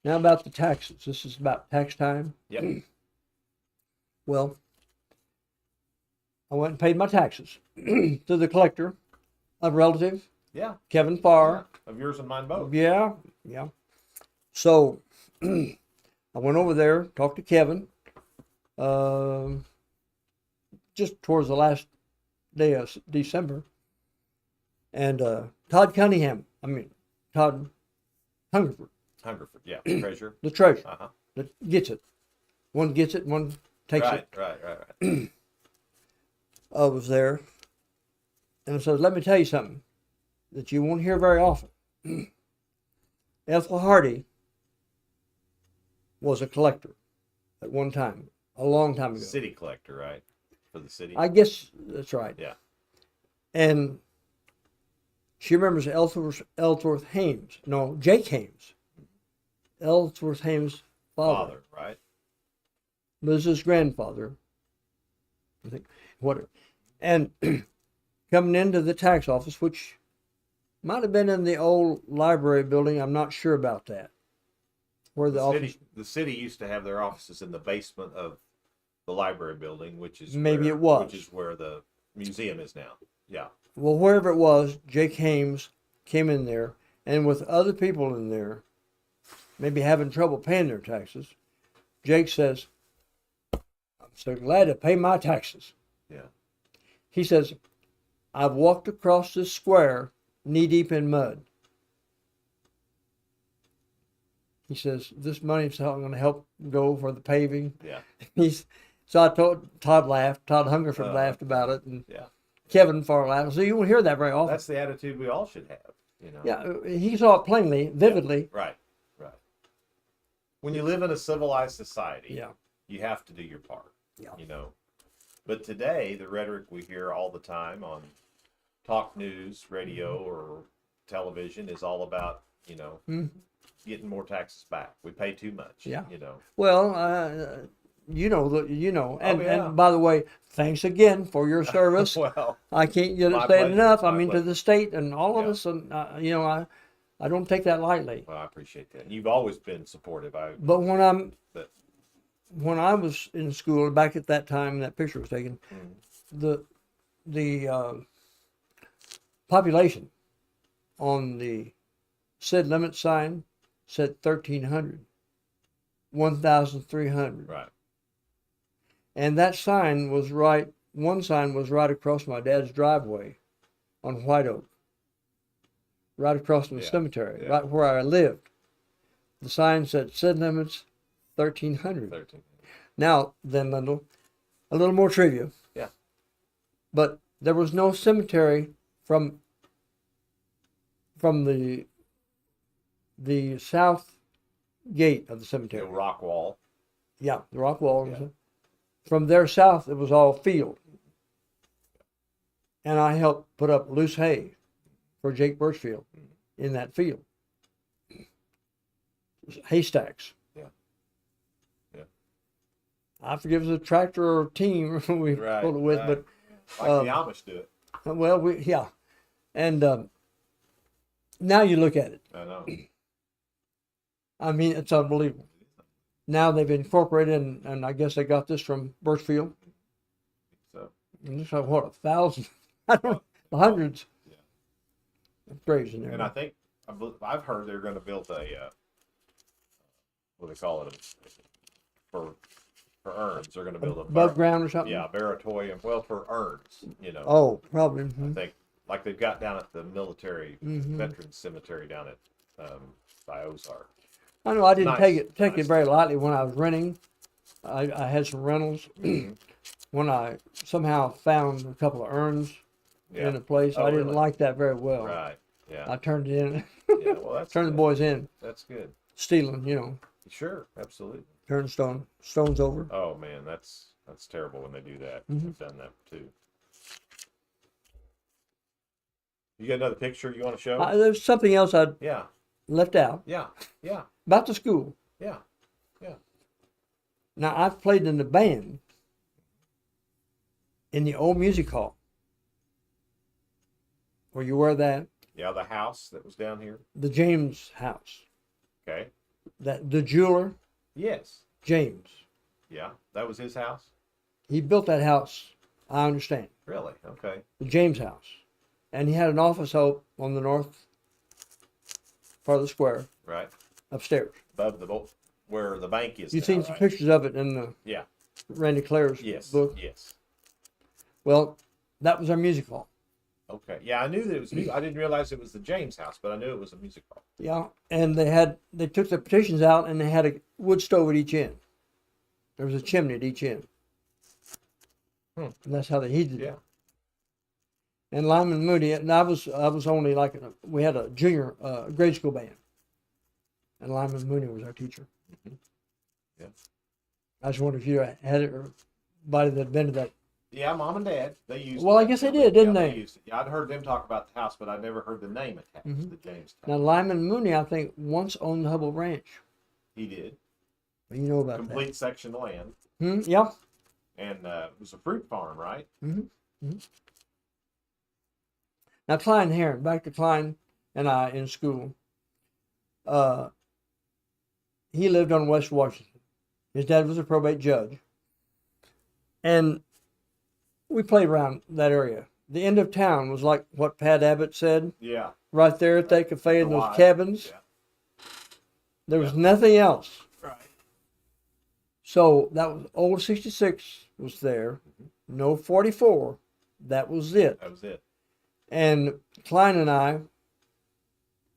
Now about the taxes. This is about tax time. Yep. Well, I went and paid my taxes to the collector, a relative, Yeah. Kevin Farr. Yeah. Of yours and mine both. Yeah, yeah. So I went over there, talked to Kevin, just towards the last day of December. And Todd Hungerford, Hungerford. Yeah. Treasure. the treasurer, Uh huh. that gets it. One gets it, one takes it. Right. I was there, and I said, "Let me tell you something that you won't hear very often." Ethel Hardy was a collector at one time, a long time ago. City collector, right? For the city. I guess that's right. Yeah. And she remembers Ellsworth Hames. No, Jake Hames. Ellsworth Hames' father. Right? Was his grandfather, I think, whatever. And coming into the tax office, which might have been in the old library building, I'm not sure about that. Where the office, The city used to have their offices in the basement of the library building, which is Maybe where, it was. which is where the museum is now. Yeah. well, wherever it was, Jake Hames came in there, and with other people in there, maybe having trouble paying their taxes, Jake says, "I'm so glad to pay my taxes." Yeah. He says, "I've walked across this square knee deep in mud." He says, "This money's going to help go for the paving." Yeah. So I told Todd laughed. Todd Hungerford laughed about it, and Yeah. Kevin Farr laughed. So you won't hear that very often. That's the attitude we all should have. You know. Yeah, he saw it plainly, vividly. Right. When you live in a civilized society, Yeah. you have to do your part. Yeah. You know. But today, the rhetoric we hear all the time on talk news, radio, or television is all about, you know, getting more taxes back. We pay too much. Yeah. You know. Well, and yeah. and by the way, thanks again for your service. Well, I can't get My it said pleasure. enough. I My mean, to pleasure. the state and all of Yeah. us, and I don't take that lightly. I appreciate that. You've always been supportive. But But- when I was in school, back at that time that picture was taken, the population on the said limit sign said 1,300, 1,300. Right. And that sign was right, one sign was right across my dad's driveway on White Oak, right across from the Yeah, cemetery, yeah. right where I lived. The sign said limits 1,300. 13. Now, then, Lyndall, a little more trivia. Yeah. But there was no cemetery from the the south gate of the The cemetery. rock wall. Yeah, the rock wall. Yeah. From there south, it was all field. And I helped put up loose hay for Jake Birchfield in that field. Haystacks. Yeah. Yeah. I forget if it was a tractor or a team we Right, pulled it with, right. but Like the Amish do it. well, yeah. And now you look at it. I know. I mean, it's unbelievable. Now they've incorporated, and I guess they got this from Birchfield. So And it's like, what, 1,000? I don't know, hundreds Yeah. of graves in there. And I think I've heard they're going to build a what do they call it for urns. They're going to build Above ground or something? Yeah, baratorium. Well, for urns, you know. Oh, probably. I Mhm. think like they've got down at the military Mhm. veterans cemetery down at by Ozark. I know I didn't Nice, take nice. it very lightly when I was renting. I had some rentals. When I somehow found a couple of urns Yeah. in a place, Oh, I didn't really? like that very well. Right. Yeah. I turned it in, Yeah. Well, that's turned the good. boys in, That's good. stealing, you know, Sure. Absolutely. turn stones over. Oh man, that's terrible when they do that. Mhm. I've done that too. You got another picture you want to show? There's something else I Yeah. left out Yeah. Yeah. about the school. Yeah. Now, I've played in the band in the old music hall. Were you aware of that? Yeah. The house that was down here. The James house. Okay. The jeweler, Yes. James. Yeah. That was his house. He built that house, I understand. Really? Okay. The James house. And he had an office out on the north part of the square, Right. upstairs. Above the where the bank is. You've now, seen some right? pictures of it in the Yeah. Randy Clare's Yes. book. Yes. Well, that was our music hall. Okay. Yeah, I knew that it was. I didn't realize it was the James house, but I knew it was a music hall. Yeah, and they took the partitions out and they had a wood stove at each end. There was a chimney at each end. And that's how they heated it. Yeah. And Lyman Moody, and I was only like, we had a junior grade school band. And Lyman Mooney was our teacher. Mhm. Yeah. I just wonder if you had it or anybody that had been to that. Yeah, Mom and Dad, they used. Well, I that guess they building. did, didn't Yeah, they? used it. Yeah, I'd heard them talk about the house, but I'd never heard the name attached. Mhm. The James Now, house. Lyman Mooney, I think, once owned the Hubble Ranch. He did. You know about Complete section of land, that. Yeah. and it was a fruit farm, right? Now, Klein Heron, back to Klein and I in school. He lived on West Washington. His dad was a probate judge. And we played around that area. The end of town was like what Pat Abbott said, Yeah. right there at that cafe in The those Y. cabins. Yeah. There was nothing else. Right. So that was old 66 was there. No 44. That was it. That was it. And Klein and I,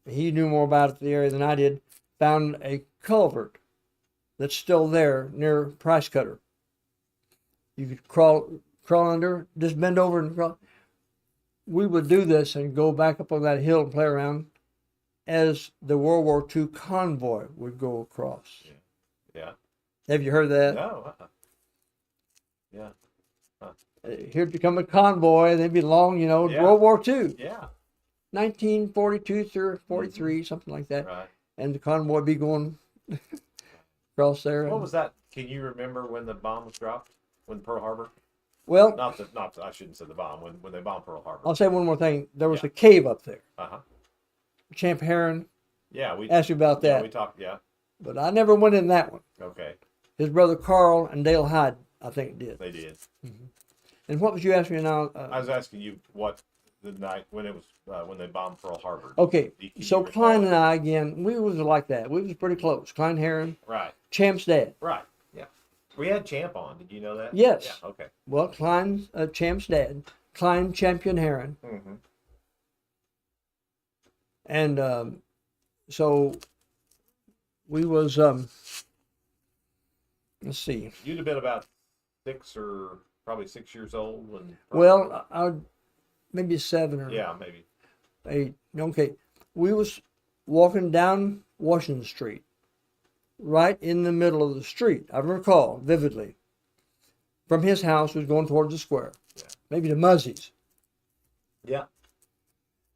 he knew more about the area than I did, found a culvert that's still there near Price Cutter. You could crawl under, just bend over and crawl. We would do this and go back up on that hill and play around as the World War II convoy would go across. Yeah. Have you heard that? No. Yeah. Here to come a convoy, they'd be long, Yeah. World War II. Yeah. 1942 through 43, something like that. Right. And the convoy be going across there. What was that? Can you remember when the bomb was dropped? When Pearl Harbor? Well, Not. I shouldn't say the bomb. When they bombed Pearl Harbor. I'll say one more thing. There was Yeah. a cave up there. Uh-huh. Champ Heron Yeah. We asked me about Yeah, that, we talked. Yeah. but I never went in that one. Okay. His brother Carl and Dale Hyde, I think, did. They did. And what was you asking me now? I was asking you what the night when it was when they bombed Pearl Harbor. Okay, Can you so recall Klein it? and I, again, we was like that. We was pretty close. Klein Heron, Right. Champ's dad. Right. Yeah. We had Champ on. Did you know that? Yes. Yeah. Okay. Well, Klein, Champ's dad, Klein Champion Heron. Mm-hmm. And so we was, let's see. You'd have been about probably 6 years old when. Well, I would maybe 7 or Yeah, maybe. 8. Okay, we was walking down Washington Street, right in the middle of the street. I recall vividly. From his house was going towards the square, maybe to Muzzy's. Yeah.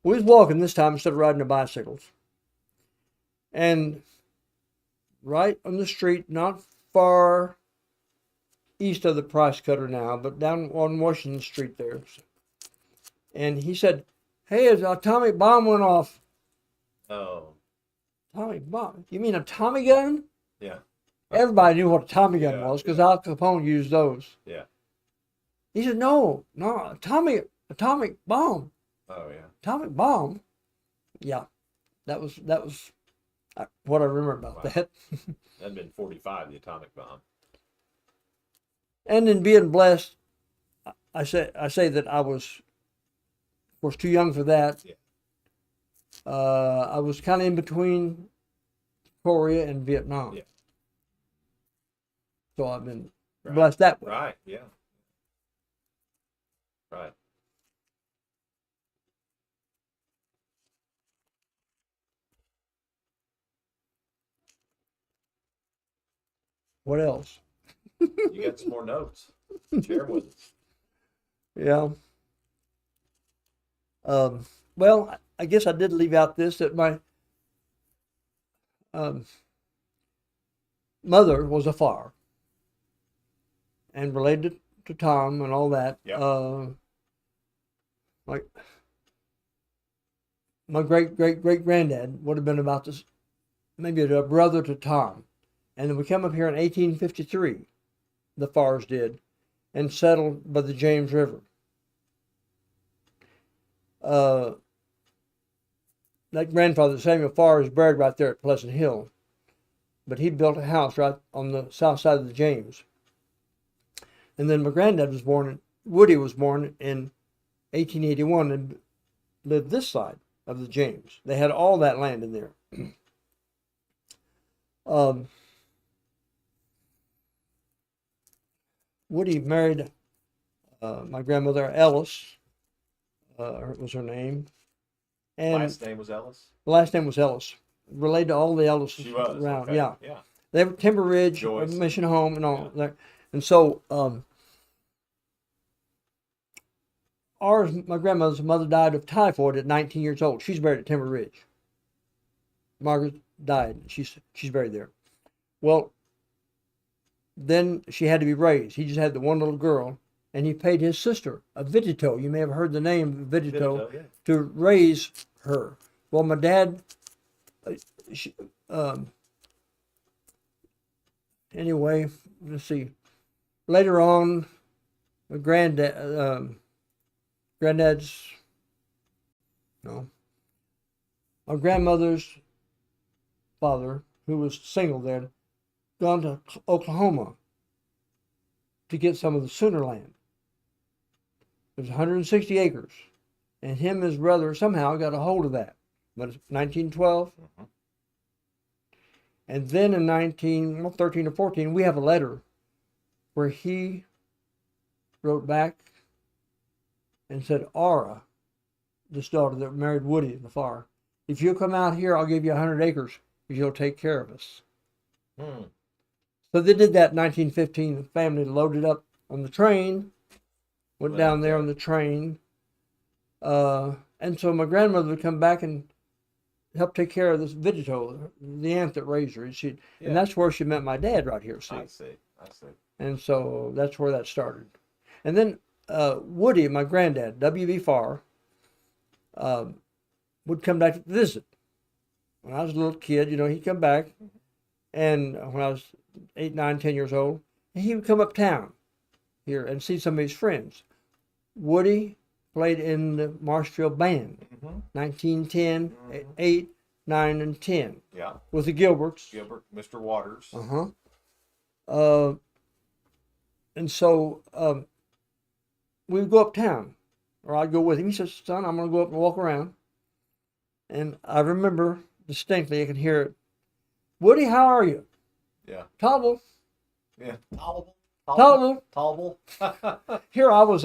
We was walking this time instead of riding our bicycles. And right on the street, not far east of the Price Cutter now, but down on Washington Street there. And he said, "Hey, an atomic bomb went off." Oh. Atomic bomb? You mean a Tommy gun? Yeah. Everybody knew what a Tommy gun Yeah, was because yeah. Al Capone used those. Yeah. He said, no, atomic bomb. Oh yeah. Atomic bomb. Yeah, that was what I remember about Wow. that. That'd been 45, the atomic bomb. And in being blessed, I say that I was, of course, too young for that. Yeah. I was kind of in between Korea and Vietnam. Yeah. So I've been Right. blessed that way. Right. Yeah. Right. What else? You got some more notes. Share with us. Yeah. Well, I guess I did leave out this, that my mother was a FAR and related to Tom and all that. Yeah. Like my great granddad would have been about this, maybe a brother to Tom. And then we come up here in 1853, the Fars did, and settled by the James River. That grandfather, Samuel Farr, is buried right there at Pleasant Hill. But he built a house right on the south side of the James. And then my granddad was born, Woody was born in 1881 and lived this side of the James. They had all that land in there. Woody married my grandmother, Ellis, was her name. And Last name was Ellis. the last name was Ellis. Related to all the Ellises She was around. okay. Yeah. Yeah. They were Timber Ridge, Joyce. Mission Home, and all that. And so, my grandmother's mother died of typhoid at 19 years old. She's buried at Timber Ridge. Margaret died. She's buried there. Well, then she had to be raised. He just had the one little girl, and he paid his sister a vidito. You may have heard the name vidito, Yeah. to raise her. Well, my dad, anyway, let's see. Later on, my my grandmother's father, who was single then, gone to Oklahoma to get some of the Sooner land. It was 160 acres. And him and his brother somehow got a hold of that. But it's 1912. Mm-hmm. And then in 1913 or 14, we have a letter where he wrote back and said, Aura, this daughter that married Woody the Far, if you'll come out here, I'll give you 100 acres if you'll take care of us. Hmm. So they did that in 1915. The family loaded up on the train, went down there on the train. And so my grandmother would come back and help take care of this vidito, the aunt that raised her. And that's where she met my dad right here, see. I see. And so that's where that started. And then Woody, my granddad, W.B. Farr, would come back to visit. When I was a little kid, he'd come back. And when I was 8, 9, 10 years old, he would come uptown here and see some of his friends. Woody played in the Marshfield band, 1910, 8, 9, and 10. Yeah. With the Gilberts. Gilbert, Mr. Waters. And so we would go uptown, or I'd go with him. He says, son, I'm going to go up and walk around. And I remember distinctly, I can hear it. Woody, how are you? Yeah. Tobble. Yeah. Tobble. Here I was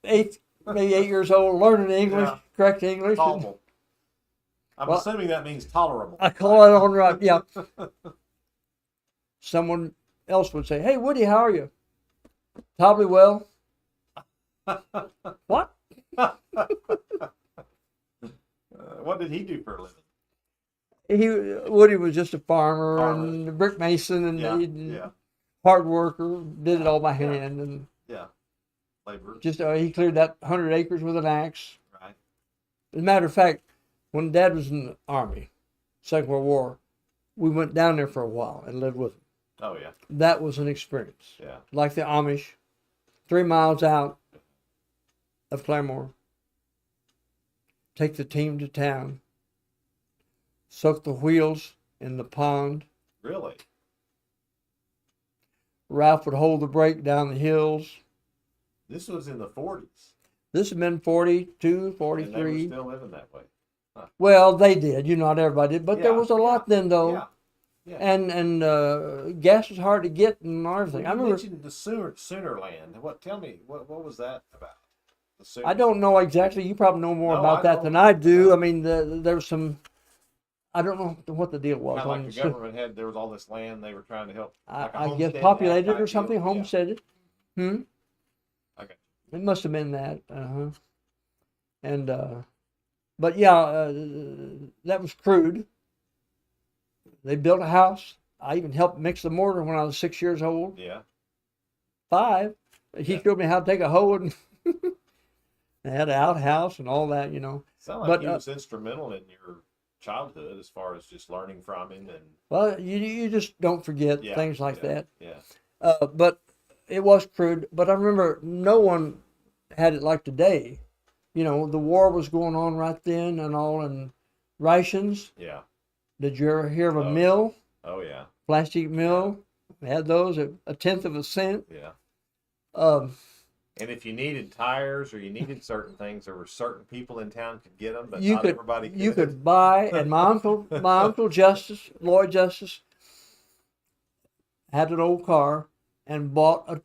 maybe 8 years old, learning English, Yeah. correct English. Tobble. I'm Well, assuming that means tolerable. I call it on right. Yeah. Someone else would say, "Hey, Woody, how are you?" Probably well. What? What did he do for a living? Woody was just a farmer Farmer. and a brick mason and Yeah, he, yeah, hard worker. Did it all by Yeah. hand and yeah. Labor. just he cleared that 100 acres with an axe. Right. As a matter of fact, when Dad was in the Army, Second World War, we went down there for a while and lived with him. Oh yeah. That was an experience. Yeah. Like the Amish, 3 miles out of Claremore. Take the team to town. Soak the wheels in the pond. Really? Ralph would hold the brake down the hills. This was in the 40s. This had been 42, And 43. they were still living that way. Well, they did. Not everybody did. But there Yeah, was a lot then, though. Yeah. Yeah. And gas was hard to get and everything. You I remember. mentioned the Sooner land. Tell me, what was that about? The Sooner. I don't know exactly. You probably know more No, about I that don't. than I do. I mean, there was some. I don't know what the deal was. Kind of on like the government there was all this land they were trying to help. Like a I guess homestead populated type or something, deal. Yeah. homesteaded. Hmm. Okay. It must have been that. And but yeah, that was crude. They built a house. I even helped mix the mortar when I was 6 years old. Yeah. 5. He Yeah. showed me how to take a hoe and they had an outhouse and all that. Sound like But, he was instrumental in your childhood as far as just learning from him and Well, you just don't forget yeah, things like that. Yeah. But it was crude. But I remember no one had it like today. The war was going on right then and all, and rations. Yeah. Did you ever hear of a Oh. mill, Oh yeah. plastic mill? We had those at a tenth of a cent. Yeah. Um, And if you needed tires or you needed certain things, there were certain people in town could get them, but you not could everybody could. you could buy, and my uncle Justice, Lloyd Justice, had an old car and bought a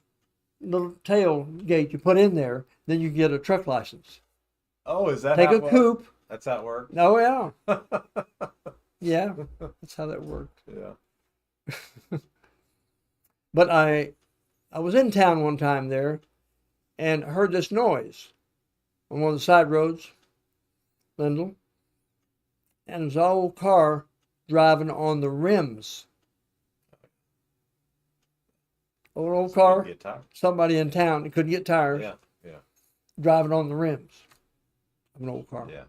little tailgate you put in there. Then you get a truck license. Oh, is that Take how a it worked? coupe. That's how it worked. Oh yeah, yeah. That's how that worked. Yeah. But I was in town one time there, and heard this noise on one of the side roads, Lyndall, and there's an old car driving on the rims. Old car, Get tired. somebody in town that couldn't get tires, Yeah. Yeah. driving on the rims of an old car. Yeah.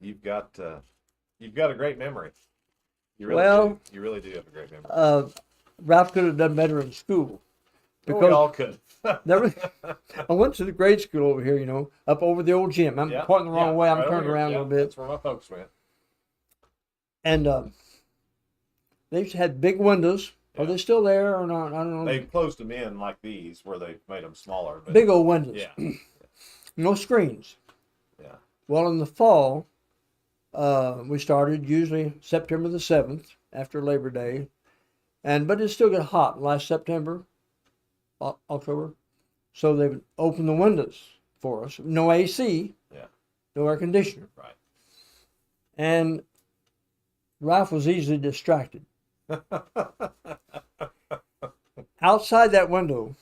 You've got a great memory. You really Well, do. You really do have a great memory. Ralph could have done better in school. We Because all could. I went to the grade school over here, up over the old gym. I'm Yeah, pointing the wrong yeah, way. I'm right over turning here. around Yeah, a little bit. That's where my folks went. And they had big windows. Are Yeah. they still there or not? I don't know. They closed them in like these, where they made them smaller. But Big old windows. yeah, No screens. yeah, Well, in the fall, we started usually September the 7th after Labor Day, but it still got hot last September, October. So they would open the windows for us. No AC. Yeah. No air conditioner. right. And Ralph was easily distracted. Outside that window,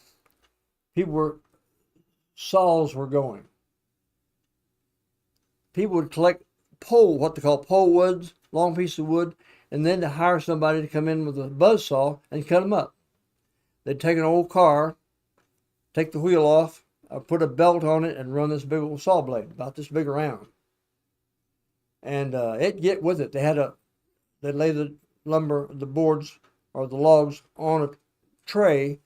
saws were going. People would collect what they call pole woods, long piece of wood, and then to hire somebody to come in with a buzz saw and cut them up. They'd take an old car, take the wheel off, put a belt on it, and run this big old saw blade, about this big around. And it'd get with it. They'd lay the lumber, the boards, or the logs on a tray,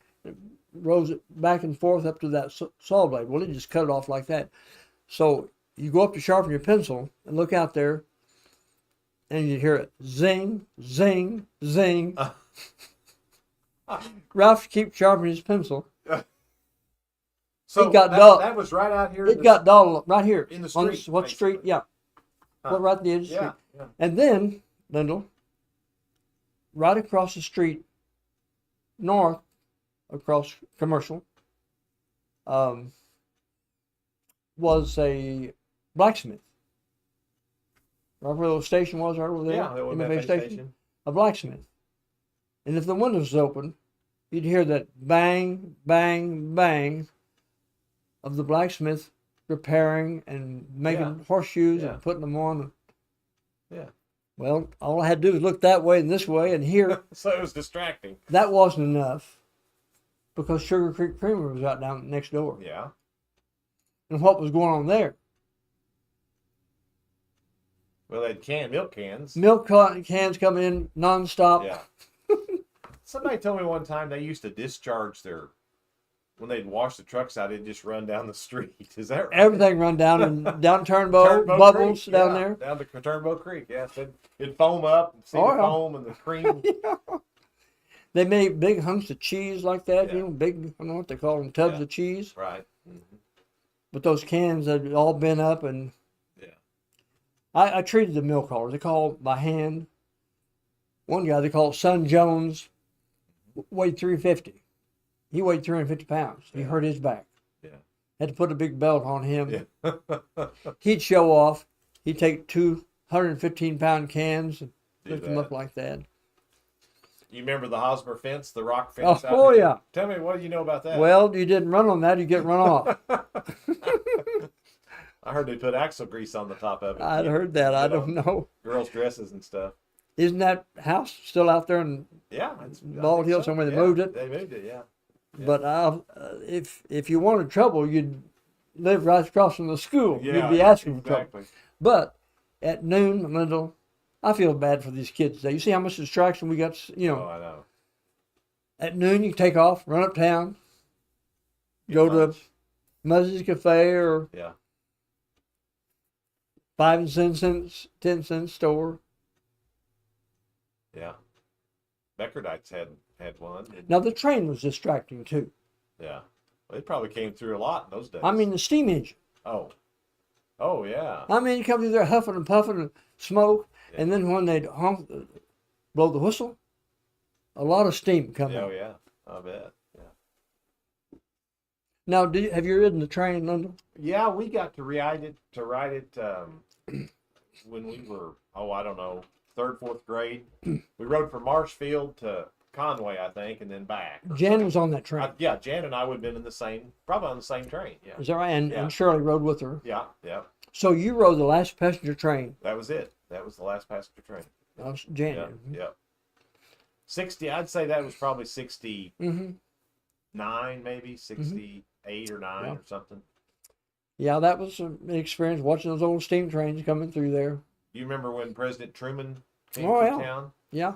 rolls it back and forth up to that saw blade. Well, it just cut it off like that. So you go up to sharpen your pencil and look out there, and you hear it zing, zing, zing. Ralph keeps sharpening his pencil. So It got dull. that was right out here. It got dull right here. in the On street. what street? basically. Yeah. Huh. Well, right at the edge of the Yeah, street. yeah. And then, Lyndall, right across the street, north, across Commercial, was a blacksmith. Right where the station was, right over there? Yeah, that was MFA that station. A blacksmith. And if the windows was open, you'd hear that bang, bang, bang of the blacksmith repairing and making horseshoes and putting them on. Yeah. Well, all I had to do was look that way and this way and here. So it was distracting. That wasn't enough because Sugar Creek Creamery was out down next door. Yeah. And what was going on there? Well, they had milk cans. Milk cans coming in nonstop. Yeah. Somebody told me one time they used to discharge when they'd wash the trucks out, it'd just run down the street. Is that right? Everything run down and down Turnbow, Bubbles Creek. down there. Down to Turnbow Creek. Yeah, so it'd foam up and see the foam and the cream. They made big hunks of cheese like that, Yeah. big, I don't know what they call them, tubs of cheese. Right. Mm-hmm. But those cans had all been up, and I treated the milk haulers. They called by hand. One guy they called Son Jones weighed 350. He weighed 350 pounds. He hurt his back. Yeah. Had to put a big belt on him. Yeah. He'd show off. He'd take 215-pound cans and lift them up like that. You remember the Hosmer fence, the rock fence? Oh yeah. Tell me, what do you know about that? Well, you didn't run on that, you get run off. I heard they put axle grease on the top of it. I'd heard that. I don't know. Girls' dresses and stuff. Isn't that house still out there in Bald Hill somewhere? They moved it. They moved it, yeah. But if you wanted trouble, you'd live right across from the school. Yeah, You'd be asking for exactly. trouble. But at noon, Lyndall, I feel bad for these kids today. You see how much distraction we got, Oh, I know. At noon, you take off, run uptown, go to Muzzy's Cafe or 5 and 10 cent store. Yeah. Beckerdites had one. Now, the train was distracting, too. Yeah. Well, it probably came through a lot in those days. I mean, the steam engine. Oh. Oh, yeah. I mean, you come through there huffing and puffing and smoke, and then when they'd blow the whistle, a lot of steam coming. Oh, yeah. I bet. Yeah. Now, have you ridden the train, Lyndall? Yeah, we got to ride it when we were, I don't know, 3rd, 4th grade. We rode from Marshfield to Conway, I think, and then back. Jan was on that train. Jan and I would have been probably on the same train. Yeah. Is that right? And Shirley rode with her. Yeah, yeah. So you rode the last passenger train. That was it. That was the last passenger train. That was Jan. Yeah, yeah. 60, I'd say that was probably 69, maybe 68 or 9 or something. Yeah, that was an experience watching those old steam trains coming through there. You remember when President Truman came through town? Yeah.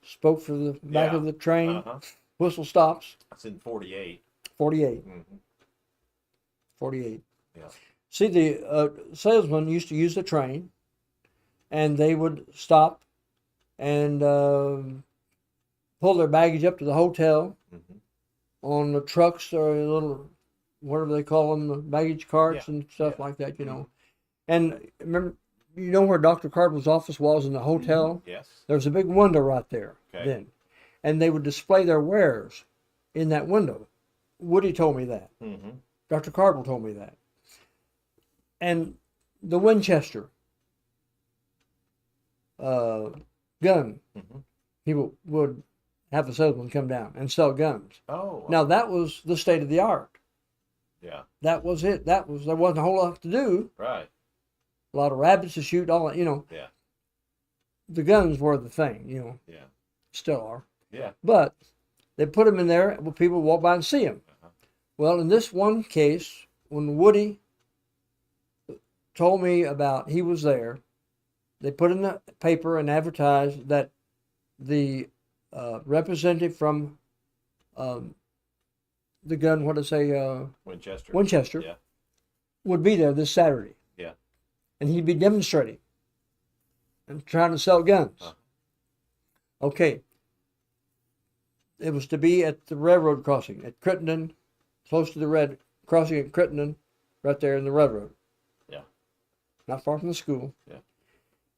Spoke for the back of the train. Whistle stops. That's in 48. 48. 48. Yeah. See, the salesman used to use the train, and they would stop and pull their baggage up to the hotel on the trucks or little, whatever they call them, the baggage carts and stuff like that, And remember, you know where Dr. Cardwell's office was in the hotel? Yes. There was a big window right there then. And they would display their wares in that window. Woody told me that. Dr. Cardwell told me that. And the Winchester gun, people would have the salesman come down and sell guns. Oh. Now, that was the state of the art. Yeah. That was it. There wasn't a whole lot to do. Right. A lot of rabbits to shoot, all that, Yeah. The guns were the thing, Yeah. Still are. Yeah. But they put them in there where people walk by and see them. Well, in this one case, when Woody told me about he was there, they put in the paper and advertised that the representative from the gun, what did I say? Winchester. Yeah. Would be there this Saturday. Yeah. And he'd be demonstrating and trying to sell guns. Okay. It was to be at the railroad crossing at Crittenden, close to the red crossing at Crittenden, right there in the railroad. Yeah. Not far from the school. Yeah.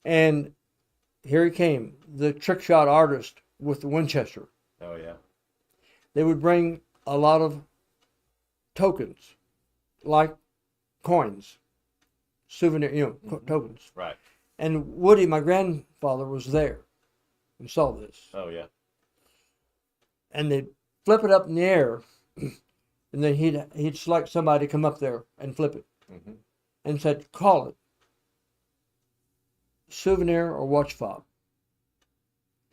And here he came, the trick shot artist with the Winchester. Oh, yeah. They would bring a lot of tokens, like coins, souvenir, tokens. Right. And Woody, my grandfather, was there and saw this. Oh yeah. And they'd flip it up in the air, and then he'd select somebody to come up there and flip it, and said, "Call it souvenir or watch fob."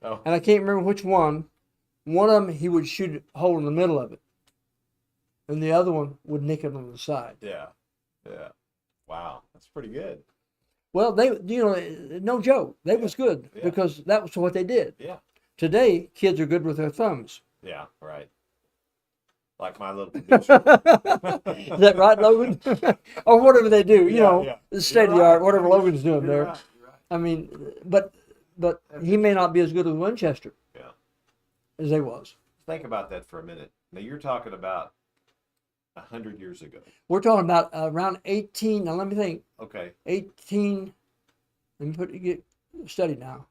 Oh. And I can't remember which one. One of them he would shoot a hole in the middle of it, and the other one would nick it on the side. Yeah. Yeah. Wow, that's pretty good. Well, no joke. They was good because that was what they did. Yeah. Today, kids are good with their thumbs. Yeah. Right. Like my little producer. Is that right, Logan? Or whatever they do, the state of the art, whatever Logan's doing there. Right. You're right. I mean, but he may not be as good as Winchester. Yeah. As they was. Think about that for a minute. Now you're talking about 100 years ago. We're talking about around 18. Now let me think. Okay. 18. Let me get study now.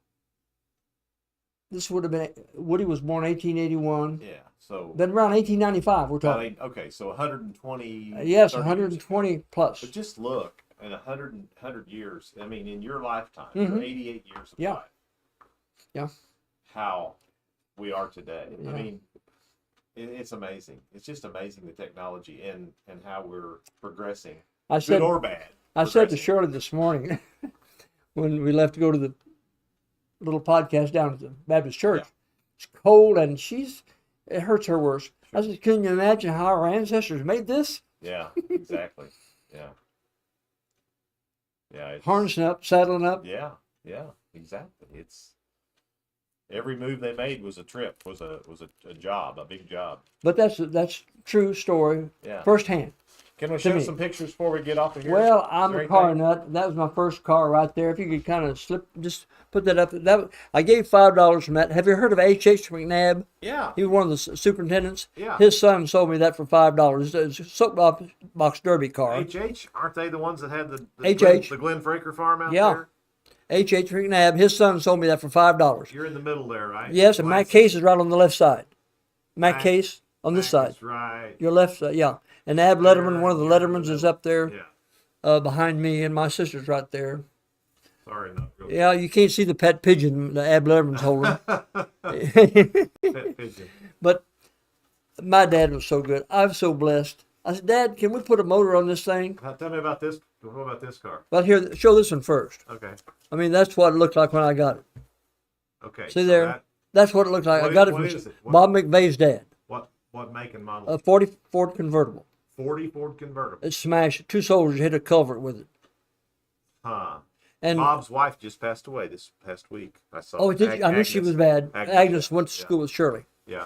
This would have been Woody was born 1881. Yeah. So. Then around 1895, we're talking. Okay, so 120. Yes, 120 plus. But just look at 100 years. I mean, in your lifetime, your 88 years of life. Yeah. How we are today. Yeah. I mean, it's amazing. It's just amazing, the technology and how we're progressing, good or bad. I said to Shirley this morning when we left to go to the little podcast down at the Baptist church. Yeah. It's cold and it hurts her worse. I said, can you imagine how our ancestors made this? Yeah, exactly. Yeah. Yeah. Harnessing up, saddling up. Yeah, exactly. It's every move they made was a trip, was a job, a big job. But that's true story. Yeah. Firsthand. Can we show some pictures before we get off of here? Well, I'm a car nut. That was my first car right there. If you could kind of just put that up. I gave $5 from that. Have you heard of H.H. McNabb? Yeah. He was one of the superintendents. Yeah. His son sold me that for $5. It's a soapbox derby car. H.H., aren't they the ones that had the Glen Fraker farm out there? H.H. McNabb, his son sold me that for $5. You're in the middle there, right? Yes, and Matt Case is right on the left side. Matt Case on this side. That's right. Your left side, yeah. And Ab Letterman, one of the Lettermans is up there behind me, and my sister's right there. Sorry, not really. Yeah, you can't see the pet pigeon the Ab Letterman's holding. Pet pigeon. But my dad was so good. I was so blessed. I said, Dad, can we put a motor on this thing? Tell me about this. What about this car? Well, here, show this one first. Okay. I mean, that's what it looked like when I got it. Okay. See there? That's what it looked like. I got it from Bob McVeigh's dad. What make and model? A 40 Ford convertible. 40 Ford convertible. It smashed. 2 soldiers hit a culvert with it. Huh. And Bob's wife just passed away this past week. I saw. Oh, did you? I knew she was bad. Agnes went to school with Shirley. Yeah.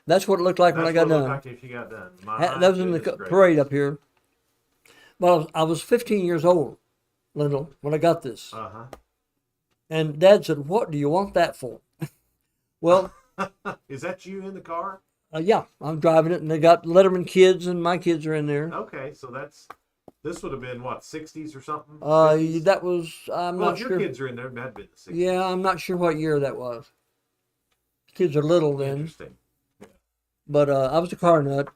That's what it looked like when I got done. Like if you got done. That was in the parade up here. Well, I was 15 years old, Lyndall, when I got this. Uh-huh. And Dad said, "What do you want that for?" Well, is that you in the car? Yeah, I'm driving it, and they got Letterman kids, and my kids are in there. Okay, so this would have been what, 60s or something? That was I'm not sure. Well, your kids are in there. That'd been the 60s. Yeah, I'm not sure what year that was. Kids are little then. Interesting. Yeah. But I was a car nut.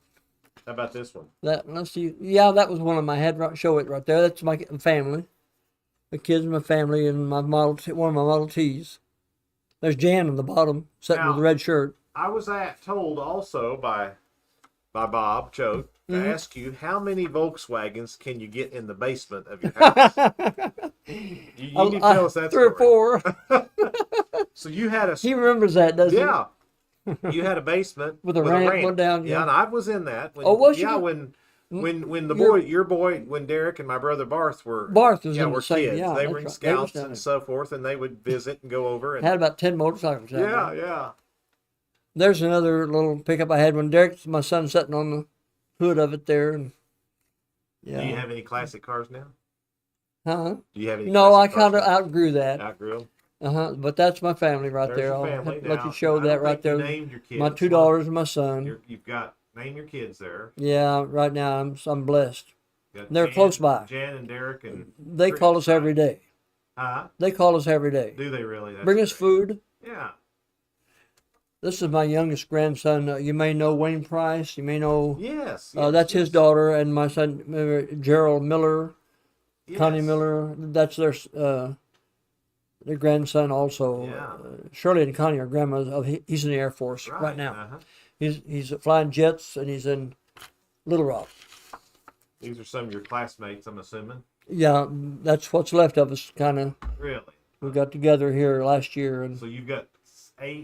How about this one? Let's see. Yeah, that was one of my show it right there. That's my family, the kids, my family, and my one of my Model Ts. There's Jan on the bottom, sitting with the red shirt. I was told also by Bob Choate to ask you, how many Volkswagens can you get in the basement of your house? you need to tell us that 3 or 4. So you had He remembers that, doesn't he? Yeah. You had a basement with a ramp going down. Yeah, and I was in that. Was you? Yeah, when your boy, when Derek and my brother Barth were was in the same, kids. Yeah, they were in scouts and so forth, and they would visit and go over. And had about 10 motorcycles. Yeah. There's another little pickup I had when Derek, my son, sitting on the hood of it there. And Do you have any classic cars now? Huh? Do you have any? No, I kind of outgrew that. Outgrew them? But that's my family right there. I'll let you show that right there. Named your kids. My 2 daughters and my son. You've got name your kids there. Yeah, right now I'm blessed. They're close by. Jan and Derek and they call us every day. Huh? They call us every day. Do they really? Bring us food. Yeah. This is my youngest grandson. You may know Wayne Price. You may know. Yes. That's his daughter, and my son Gerald Miller, Connie Yes. Miller. That's their grandson also. Yeah. Shirley and Connie are grandmas. He's in the Air Force right now. Uh-huh. He's flying jets, and he's in Little Rock. These are some of your classmates, I'm assuming. Yeah, that's what's left of us. Kind of. Really? We got together here last year, and So you've got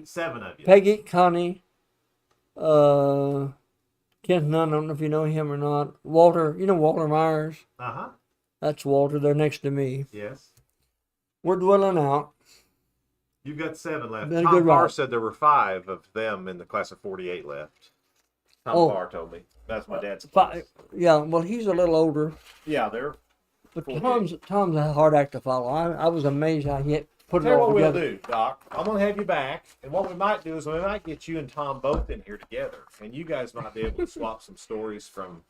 7 of you. Peggy, Connie, Kenton. I don't know if you know him or not. Walter, you know Walter Myers. Uh-huh. That's Walter. They're next to me. Yes. We're dwelling out. You've got 7 left. Been a Tom good Parr ride. said there were 5 of them in the class of 48 left. Tom Oh. Parr told me. That's my dad's class. Yeah, well, he's a little older, Yeah, they're. but 48. Tom's a hard act to follow. I was amazed how he put it Tell you all what we'll together. do, Doc. I'm going to have you back, and what we might do is we might get you and Tom both in here together, and you guys might be able to swap some stories from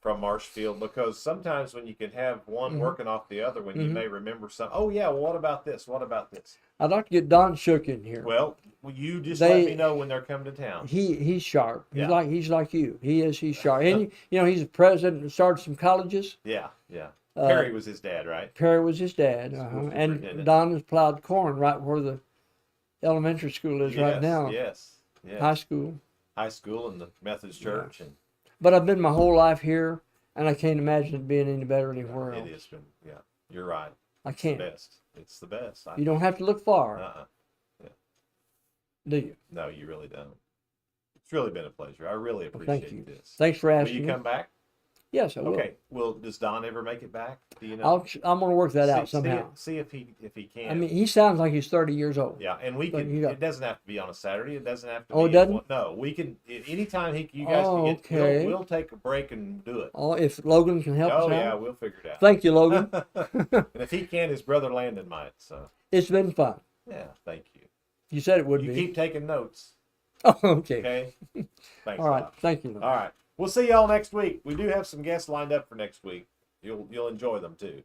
Marshfield, because sometimes when you can have one working off the other, when you may remember some. Oh yeah, well, what about this? What about this? I'd like to get Don Shook in here. Well, you just let me know when they're coming to town. He's sharp. Yeah. He's like you. He's sharp. And he's a president and started some colleges. Yeah. Perry was his dad, right? Perry was his dad, School and superintendent. Don has plowed corn right where the elementary school is right now. Yes. High school. High school and the Methodist Church, and But I've been my whole life here, and I can't imagine it being any better anywhere else. it has been. Yeah, you're right. I It's can't. the best. It's the best. You don't have to look far, Uh-uh. do you? No, you really don't. It's really been a pleasure. I really Well, appreciate thank you. this. Thanks for Will asking you me. come back? Yes, I will. Okay. Well, does Don ever make it back? Do you know? I'm going to work that out See- somehow. See if he can. I mean, he sounds like he's 30 years old. yeah, and we but can. you got- It doesn't have to be on a Saturday. It doesn't have to. Oh, be it doesn't? No, we can. Anytime you guys Oh, can get. okay. We'll take a break and do it. Oh, if Logan can help Oh us yeah, out. we'll figure it out. Thank you, Logan. And if he can, his brother Landon might. So It's been fun. yeah, thank you. You said it would You be. keep taking notes, Oh, okay. okay? Thanks. All a right. lot. Thank you. Logan. All right. We'll see y'all next week. We do have some guests lined up for next week. You'll enjoy them too.